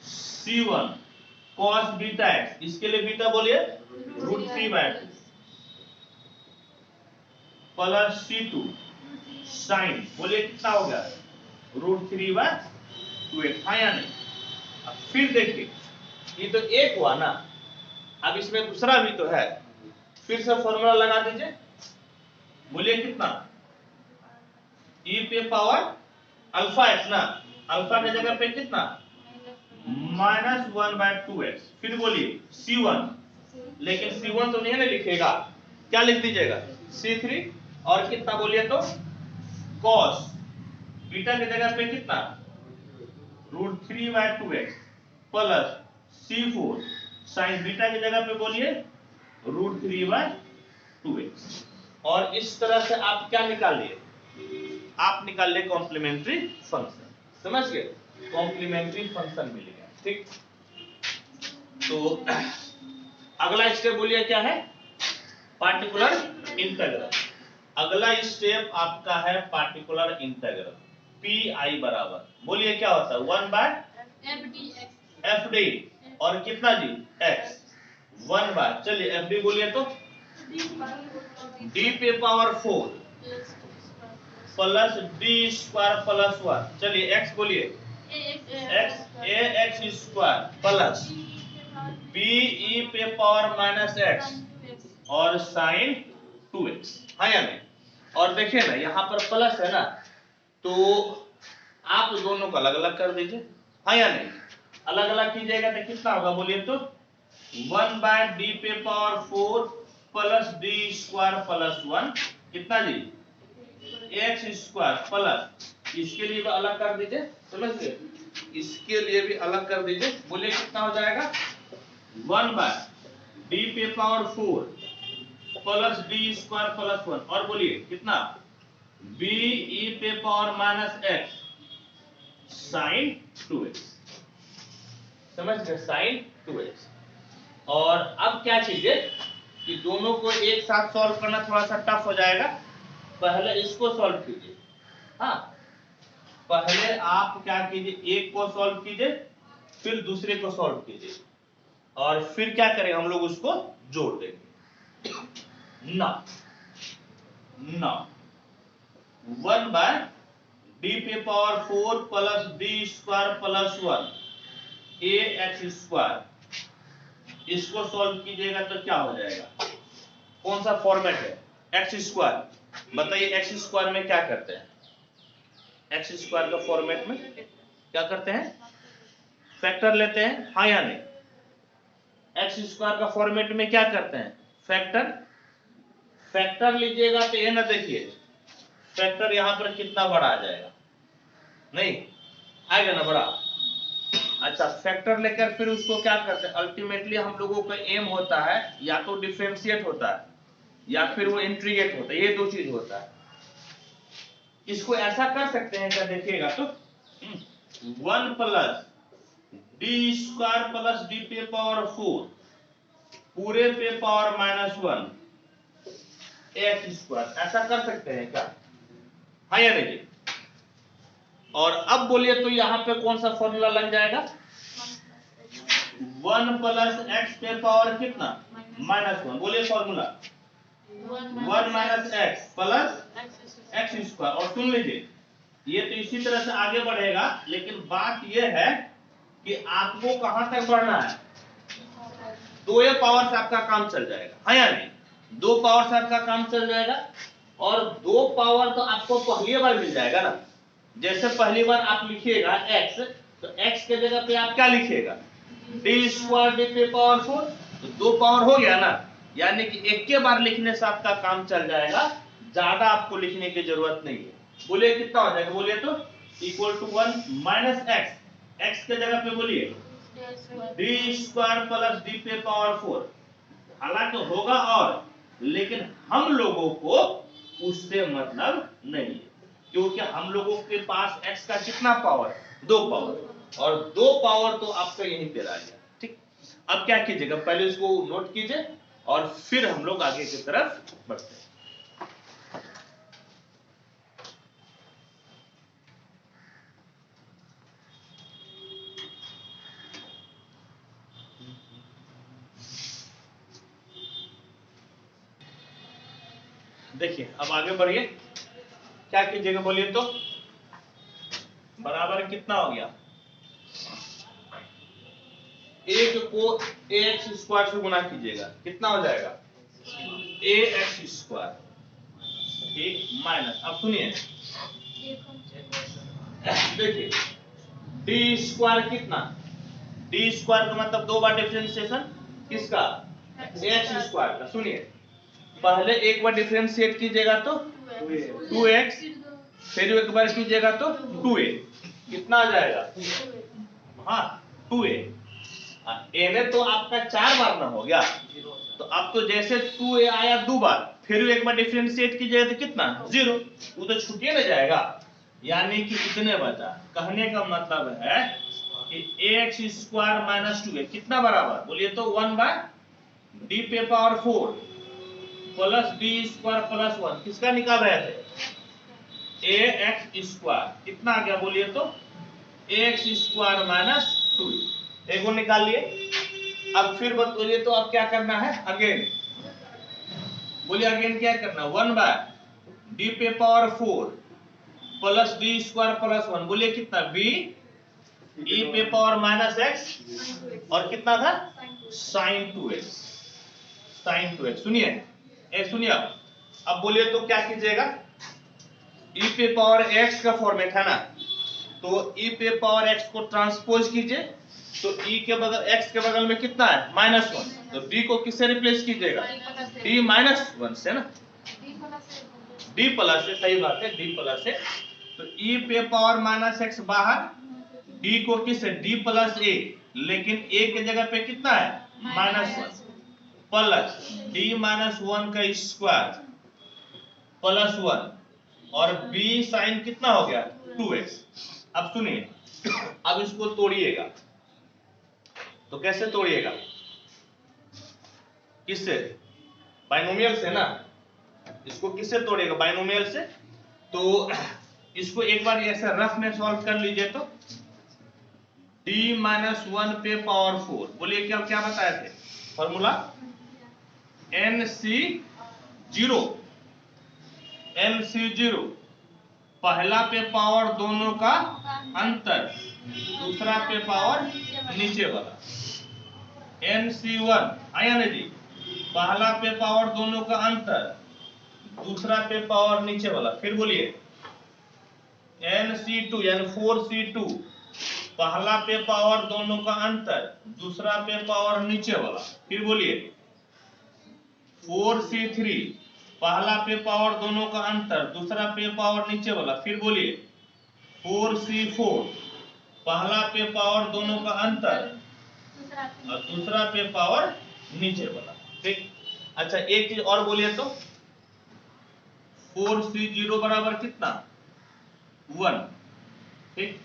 c1 cos बीटा x, इसके लिए बीटा बोलिए √3/2 प्लस c2 साइन, बोलिए कितना हो गया √3/2x, हाँ या नहीं। अब फिर देखिए ये तो एक हुआ ना, अब इसमें दूसरा भी तो है, फिर से फॉर्मूला लगा दीजिए, बोलिए कितना e पे पावर अल्फा x ना, अल्फा के जगह पे कितना -1/2x, फिर बोलिए c1, लेकिन c1 तो नहीं ना लिखेगा, क्या लिख दीजिएगा c3, और कितना बोलिए तो cos बीटा की जगह पे कितना √3/2x plus c4 sin beta की जगह पे बोलिए √3/2x, और इस तरह से आप क्या निकाल लिए, आप निकाल लिए कॉम्प्लीमेंट्री फंक्शन, समझ गए, कॉम्प्लीमेंट्री फंक्शन मिल गया, ठीक। तो अगला स्टेप बोलिए क्या है पार्टिकुलर इंटीग्रल, अगला स्टेप आपका है पार्टिकुलर इंटीग्रल, पी बराबर बोलिए क्या होता है 1/fd, और कितना जी x 1/, चलिए fd बोलिए तो d पे पावर 4 प्लस d² प्लस 1, चलिए x बोलिए x ax² plus b e पे पावर -x और sin 2x, हाँ या नहीं। और देखिए ना यहाँ पर प्लस है ना, तो आप दोनों को अलग अलग कर दीजिए, हाँ या नहीं, अलग अलग कीजिएगा तो कितना होगा बोलिए तो 1/d पे पावर 4 प्लस d² प्लस 1, कितना जी x² प्लस, इसके लिए भी अलग कर दीजिए, समझ गए, इसके लिए भी अलग कर दीजिए, बोलिए कितना हो जाएगा 1/d पे पावर 4 प्लस d² प्लस 1, और बोलिए कितना बी ई पे power minus x sign 2x, समझ गए, साइन 2x। और अब क्या कीजिए कि दोनों को एक साथ सॉल्व करना थोड़ा सा टफ हो जाएगा। पहले इसको सॉल्व कीजिए, हाँ पहले आप क्या कीजिए, एक को सॉल्व कीजिए, फिर दूसरे को सॉल्व कीजिए, और फिर क्या करेंगे हम लोग उसको जोड़ देंगे। ना 1 बाय डी पे power 4 plus D square plus 1 ए एक्स स्क्वायर, इसको सॉल्व कीजिएगा तो क्या हो जाएगा, कौन सा फॉर्मेट है, एक्स स्क्वायर। बताइए एक्स स्क्वायर में क्या करते हैं, एक्स स्क्वायर का फॉर्मेट में क्या करते हैं, फैक्टर लेते हैं, हाँ या नहीं। एक्स स्क्वायर का फॉर्मेट में क्या करते हैं, फैक्टर लीजिएगा तो ये ना देखिए फैक्टर यहां पर कितना बड़ा आ जाएगा, नहीं आएगा ना बड़ा। अच्छा फैक्टर लेकर फिर उसको क्या करते हैं, अल्टीमेटली हम लोगों का एम होता है या तो डिफरेंशिएट होता है या फिर वो इंटीग्रेट होता है, ये दो चीज होता है। इसको ऐसा कर सकते हैं क्या, देखिएगा तो 1 plus D square plus d पे पावर 4 पूरे पे पावर माइनस 1 एक्स स्क्वायर, ऐसा कर सकते हैं क्या, हाँ या नहीं। और अब बोलिए तो यहां पे कौन सा फॉर्मूला लग जाएगा, 1 प्लस एक्स पे पावर कितना -1, बोलिए formula 1 minus x plus X square. और सुन लीजिए ये तो इसी तरह से आगे बढ़ेगा, लेकिन बात ये है कि आपको कहां तक बढ़ना है, 2 पावर से आपका काम चल जाएगा, हाँ या नहीं, 2 पावर से आपका काम चल जाएगा। और 2 पावर तो आपको पहली बार मिल जाएगा ना, जैसे पहली बार आप लिखिएगा x, तो x के जगह पे आप क्या लिखिएगा, डी स्क्वायर डी पे पावर 4, तो 2 पावर हो गया ना, यानी कि एक के बार लिखने से आपका काम चल जाएगा, ज्यादा आपको लिखने की जरूरत नहीं है। बोलिए कितना हो जाएगा, बोलिए तो equal to 1 minus x, x के जगह पे बोलिए डी स्क्वायर प्लस डी पे पावर 4, हालांकि होगा और, लेकिन हम लोगों को उससे मतलब नहीं है, क्योंकि हम लोगों के पास x का कितना पावर, 2 पावर, और 2 पावर तो आपका यहीं पे आ गया। ठीक, अब क्या कीजिएगा, पहले इसको नोट कीजिए और फिर हम लोग आगे की तरफ बढ़ते हैं। देखिए अब आगे बढ़िए, क्या कीजिएगा बोलिए तो, बराबर कितना हो गया, एक को ax स्क्वायर से गुना कीजिएगा, कितना हो जाएगा ax स्क्वायर, ठीक, माइनस, अब सुनिए देखिए डी स्क्वायर कितना, डी स्क्वायर का मतलब 2 बार डिफरेंशिएशन किसका, एक्स स्क्वायर का। सुनिए पहले एक बार डिफरेंशिएट कीजिएगा तो 2x, फिर एक बार कीजिएगा तो 2a, कितना आ जाएगा, हाँ 2a, a तो आपका 4 बार ना हो गया, तो अब तो जैसे 2a आया 2 बार, फिर एक बार डिफरेंशिएट कीजिएगा तो कितना 0, वो तो छूटिए ना जाएगा, यानी कि इतने बचा। कहने का मतलब है कि ax स्क्वायर माइनस 2a कितना बराबर, बोलिए तो 1 बाय डी पे power 4 plus D square plus 1, किसका निकाल रहे थे, ए एक्स स्क्वायर, कितना आ गया बोलिए तो एक्स स्क्वायर माइनस 2, एक और निकाल लिए। अब फिर बोलिए तो अब क्या करना है, अगेन बोलिए, अगेन क्या करना, 1 बाय डी पे power 4 plus D square plus 1, बोलिए कितना, बी ई पे पावर माइनस एक्स, और कितना था साइन 2x, साइन 2x। सुनिए सुनिए अब बोलिए तो क्या कीजिएगा, e पे पावर x का फॉर्मेट है ना, तो e पे पावर x को ट्रांसपोज कीजिए, तो e के बगल x के बगल में कितना है -1, तो d को किससे रिप्लेस कीजिएगा, d -1 से ना, d प्लस से, सही बात है d प्लस से, तो e पे पावर -x बाहर, d को किससे d प्लस a, लेकिन a के जगह पे कितना है -1 प्लस d -1 का स्क्वायर प्लस 1 और बी साइन कितना हो गया 2x। अब सुनिए, अब इसको तोड़िएगा, तो कैसे तोड़िएगा, किससे, बाइनोमियल से ना। इसको किससे तोड़िएगा, बाइनोमियल से। तो इसको एक बार ऐसे रफ में सॉल्व कर लीजिए। तो d-1 पे पावर 4, बोलिए क्या क्या बताए थे फॉर्मूला, NC0, NC0 पहला पे पावर दोनों का अंतर, दूसरा पे पावर नीचे वाला। NC1 आया ना जी, पहला पे पावर दोनों का अंतर, दूसरा पे पावर नीचे वाला। फिर बोलिए NC2 यानी 4C2 पहला पे पावर दोनों का अंतर, दूसरा पे पावर नीचे वाला। फिर बोलिए 4C3 पहला पे पावर दोनों का अंतर, दूसरा पे पावर नीचे वाला। फिर बोलिए 4C4 पहला पे पावर दोनों का अंतर और दूसरा पे पावर नीचे वाला। ठीक, अच्छा एक चीज और बोलिए तो 4C0 बराबर कितना 1। ठीक,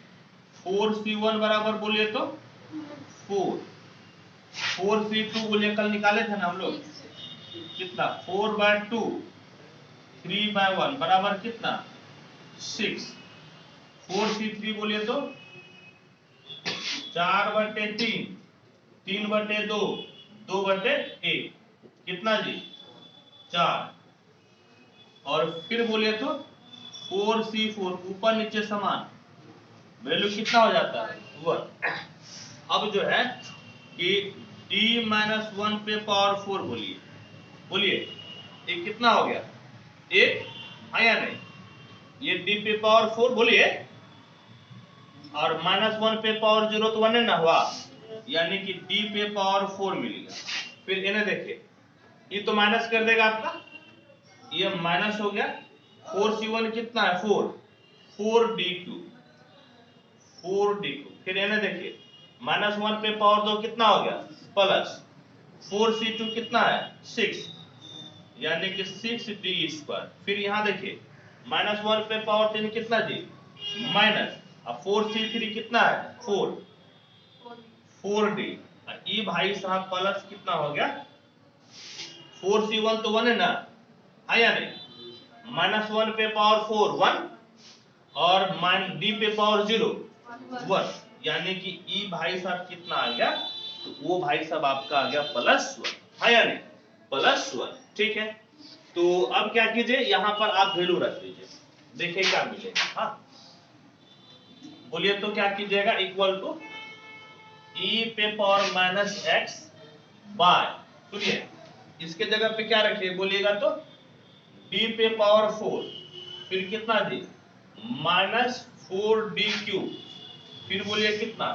4C1 बराबर बोलिए तो 4, 4C2 बोलिए कल निकाले थे ना हम लोग, कितना 4/2, 3/1 बराबर कितना 6। 4C3 बोलिए तो 4/3, 3/2, 2/1, कितना जी 4। और फिर बोलिए तो 4C4 ऊपर नीचे समान, वैल्यू कितना हो जाता है 1। अब जो है कि d-1 पे पावर 4 बोलिए, बोलिए ये कितना हो गया 1 आया नहीं, ये d पे पावर 4 बोलिए, और -1 पे पावर 0 तो 1 है ना हुआ, यानी कि d पे पावर 4 मिलेगा। फिर इन्हें देखिए, ये तो माइनस कर देगा आपका, ये माइनस हो गया। 4C1 कितना है 4, 4d3, 4d3। फिर इन्हें देखिए, -1 पे पावर 2 कितना हो गया प्लस, 4C2 कितना है 6, यानी कि 6d²। फिर यहाँ देखिए -1 पे पावर 3 कितना जी माइनस, अब 4C3 कितना है 4, 4d। ये भाई साहब प्लस कितना हो गया 4C1 तो 1 है ना, है या नहीं, -1 पे पावर 4 1 और d पे पावर 0 1, यानी कि ई भाई साहब कितना आ गया, तो वो भाई साहब आपका आ गया +1, है या नहीं +1। ठीक है, तो अब क्या कीजिए, यहां पर आप वैल्यू रख लीजिए, देखिए क्या मिलेगा। हाँ बोलिए तो क्या कीजिएगा, इक्वल टू e पे पावर -x बाय, सुनिए इसके जगह पे क्या रखिए बोलिएगा तो d पे पावर 4, फिर कितना जी -4d³, फिर बोलिए कितना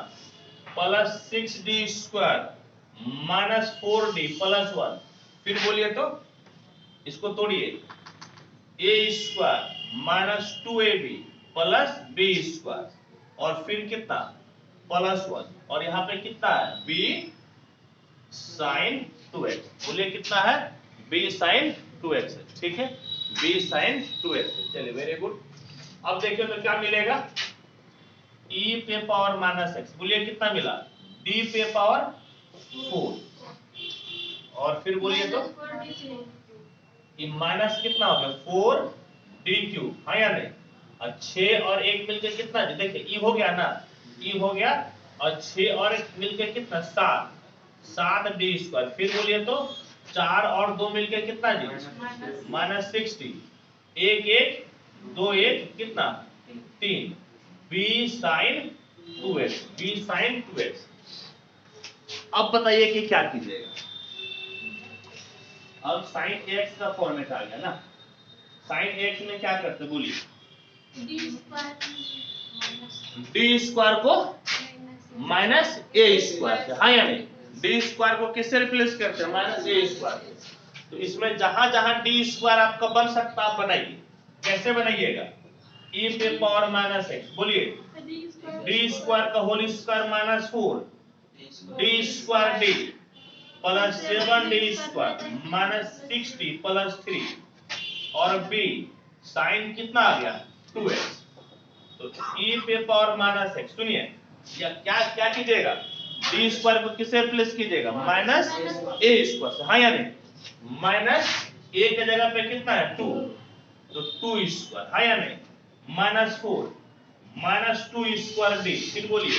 +6d² -4d +1। फिर बोलिए तो इसको तोड़िए a² -2ab +b², और फिर कितना +1, और यहाँ पे कितना है b sin 2x, बोलिए कितना है b sin 2x। ठीक है, b sin 2x। चलिए वेरी गुड। अब देखिए तो क्या मिलेगा, e पे पावर -x, बोलिए कितना मिला d पे पावर 4, और फिर बोलिए तो ये माइनस कितना हो गया 4d³, हाँ या नहीं, और 6 और 1 मिलकर कितना, देखिए e हो गया ना, e हो गया, और 6 और 1 मिलकर कितना 7, 7d²। फिर बोलिए तो 4 और 2 मिलकर कितना जी -60, 1 1 2 1 कितना 3, b sin 2x, b sin 2x। अब बताइए कि क्या कीजिएगा, अब sin x का फॉर्मेट आ गया ना, sin x में क्या करते बोलिए, d² को -a² से, हाँ या नहीं, d² को किससे रिप्लेस करते हैं -a²। तो इसमें जहां जहां d² आपका बन सकता आप बनाइए, कैसे बनाइएगा, e पे पावर -x, बोलिए d² का whole square -4 d² d +7d² -60 +3, और b साइन कितना आ गया 2x, तो e पे पावर माइनस x, सुनिए या क्या क्या कीजिएगा, डी स्क्वायर को किससे रिप्लेस कीजिएगा, माइनस ए स्क्वायर से, हाँ या नहीं, माइनस ए के जगह पे कितना है 2, तो 2 स्क्वायर, हाँ या नहीं, माइनस 4 माइनस 2 स्क्वायर डी, फिर बोलिए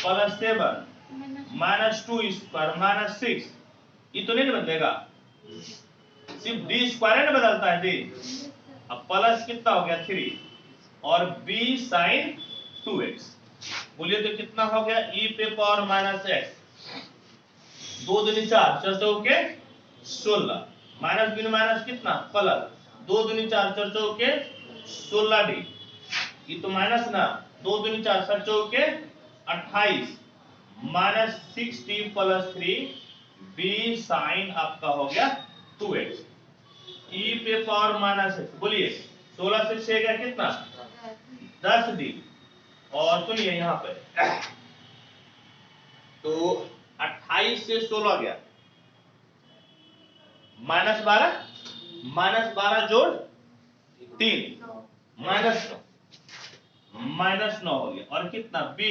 प्लस 7 माइनस 2 स्क्वायर माइनस 6, ये तो नहीं बदलेगा, सिर्फ डी स्क्वायर ना बदलता है डी। अब प्लस कितना हो गया 3 और b sin 2x, बोलिए तो कितना हो गया e पे पावर माइनस x, 2 दूनी 4 4 चौके 16 माइनस बिन माइनस कितना प्लस 2 दूनी 4 4 चौके 16d, ये तो माइनस ना 2 दूनी 4 4 चौके 28 minus 6d plus 3 b sin आपका हो गया 2x, e पे पावर माइनस x, बोलिए 16 से 6 का कितना 10d, और सुनिए यहाँ पे तो 28 से 16 गया माइनस 12 जोड़ 3 माइनस 9 हो गया, और कितना b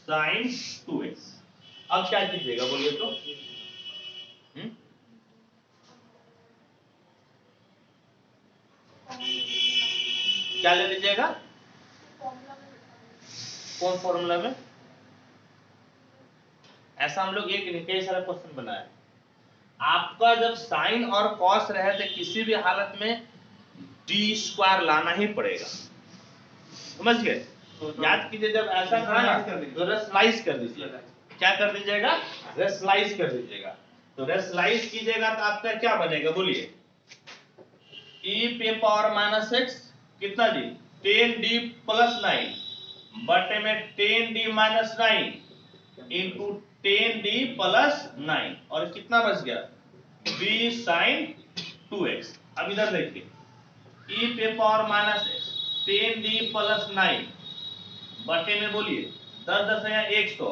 sin 2x। अब क्या कीजिएगा बोलिए तो, क्या ले लीजिएगा, कौन फॉर्मूला में, ऐसा हम लोग एक नहीं कई सारा क्वेश्चन बनाया, आपका जब साइन और कॉस रहे तो किसी भी हालत में डी स्क्वायर लाना ही पड़ेगा, समझ गए, याद कीजिए जब ऐसा था ना तो रेशनलाइज कर दीजिएगा, क्या कर दीजिएगा, रेशनलाइज कर दीजिएगा, तो रेशनलाइज कीजिएगा तो आपका क्या बनेगा बोलिए, e पे पावर माइनस x कितना जी 10d प्लस 9 बटे में 10d minus 9 into 10d plus 9, और कितना बच गया b sin 2x। अब इधर देखिए e पे power minus x 10d plus 9 बटे में बोलिए 10 10 है 100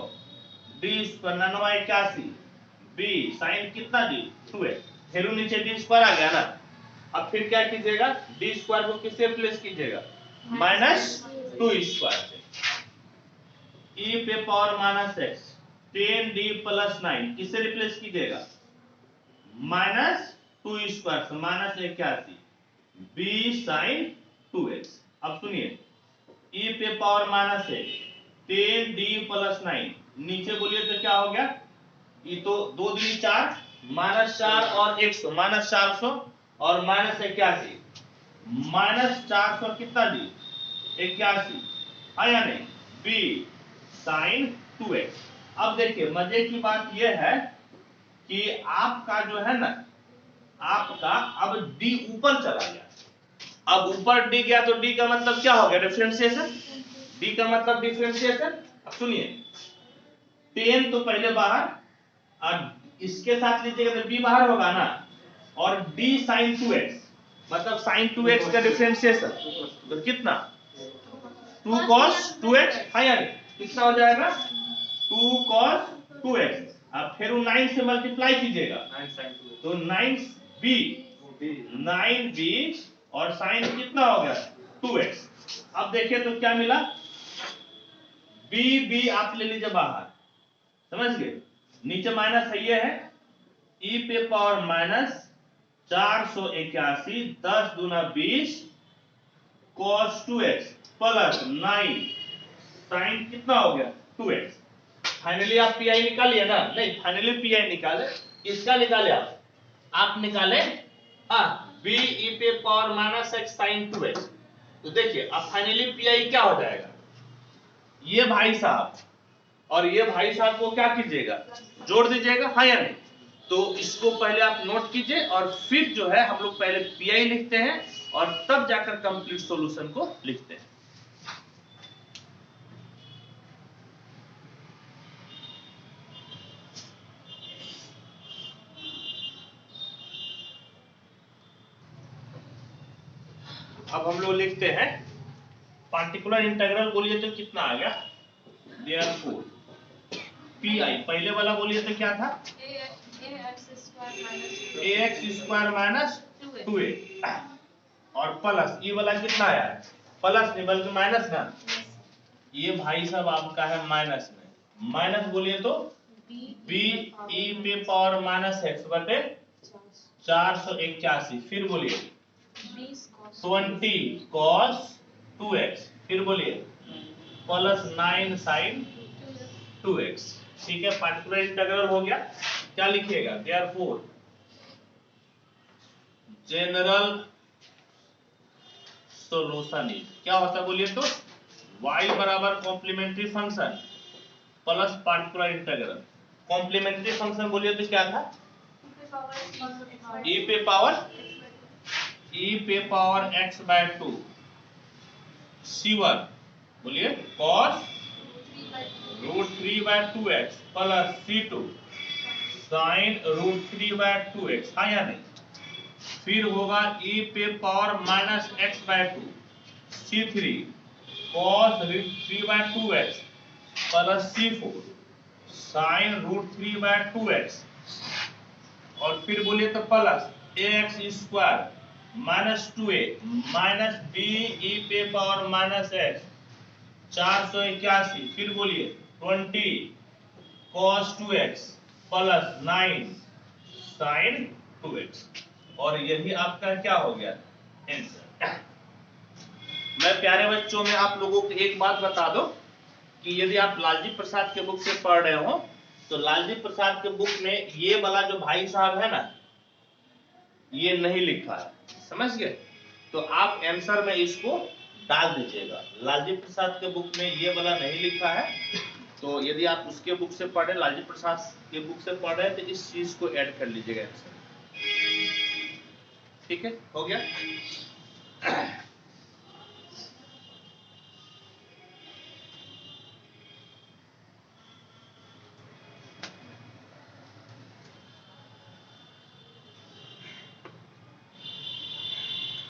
d स्क्वायर 9 81 b sin कितना जी 2x, हेरू नीचे d स्क्वायर आ गया ना, अब फिर क्या कीजिएगा डी स्क्वायर को किससे रिप्लेस कीजिएगा माइनस 2 स्क्वायर से, e पे power minus x 10d plus 9 किससे रिप्लेस कीजिएगा माइनस 2 स्क्वायर से माइनस 81 b sin 2x। अब सुनिए e पे power minus x 10d plus 9 नीचे बोलिए तो क्या हो गया, ये तो 2 दूनी 4 माइनस 4 और 100 माइनस 400 और माइनस 81 माइनस 400 कितना दी 81, आया नहीं b sin 2x। अब देखिए मजे की बात यह है कि आपका जो है ना, आपका अब d ऊपर चला गया, अब ऊपर d गया तो d का मतलब क्या हो गया डिफरेंशिएशन, d का मतलब डिफरेंशिएशन। अब सुनिए 10 तो पहले बाहर और इसके साथ लीजिएगा तो b बाहर होगा ना, और d sin 2x मतलब sin 2x का डिफरेंशिएशन तो कितना 2 cos 2x, हाँ यार कितना हो जाएगा 2 cos 2x, अब फिर 9 से मल्टीप्लाई कीजिएगा तो 9b और sin कितना हो गया 2x। अब देखिए तो क्या मिला b आप ले लीजिए बाहर, समझ गए, नीचे माइनस है ये है e पे पावर माइनस 481 10 दूना 20 cos 2x प्लस 9 sin कितना हो गया 2x। फाइनली आप पी आई निकालिए ना, नहीं फाइनली पी आई निकाले, इसका निकाले आप निकाले b e पे power minus x sin 2x, तो देखिए अब फाइनली पी आई क्या हो जाएगा, ये भाई साहब और ये भाई साहब को क्या कीजिएगा जोड़ दीजिएगा, हाँ या नहीं, तो इसको पहले आप नोट कीजिए और फिर जो है हम लोग पहले पीआई लिखते हैं और तब जाकर कंप्लीट सॉल्यूशन को लिखते हैं। अब हम लोग लिखते हैं पार्टिकुलर इंटीग्रल, बोलिए तो कितना आ गया देयरफॉर पीआई, पहले वाला बोलिए तो क्या था ax स्क्वायर माइनस 2a और प्लस ई वाला कितना आया है, प्लस नहीं बल्कि माइनस ना, ये भाई साहब आपका है माइनस में, माइनस बोलिए तो बी ई पे पावर माइनस एक्स बटे 481, फिर बोलिए 20 cos 2x, फिर बोलिए प्लस 9 sin 2x। ठीक है, पार्टिकुलर इंटीग्रल हो गया। क्या लिखिएगा, देयरफॉर जनरल सॉल्यूशन इज, क्या होता है बोलिए तो y बराबर complementary function plus particular integral. Complementary function बोलिए तो क्या था, e पे पावर x बाय 2 c1 बोलिए cos √3/2x plus c2 sin √3/2x, हाँ या नहीं। फिर होगा e पे power minus x by 2 c3 cos √3/2x plus c4 sin √3/2x, और फिर बोलिए तो plus ax square minus 2a minus b e पे पावर माइनस x 481, फिर बोलिए 20 cos 2x plus 9 sin 2x, और यही आपका क्या हो गया आंसर। मैं प्यारे बच्चों में आप लोगों को एक बात बता दो कि यदि आप लालजी प्रसाद के बुक से पढ़ रहे हो तो लालजी प्रसाद के बुक में ये वाला जो भाई साहब है ना, ये नहीं लिखा है, समझ गए। तो आप आंसर में इसको डाल दीजिएगा, लालजी प्रसाद के बुक में ये वाला नहीं लिखा है। तो यदि आप उसके बुक से पढ़े, लालजी प्रसाद के बुक से पढ़ रहे हैं, तो इस चीज को ऐड कर लीजिएगा आंसर। ठीक है, हो गया।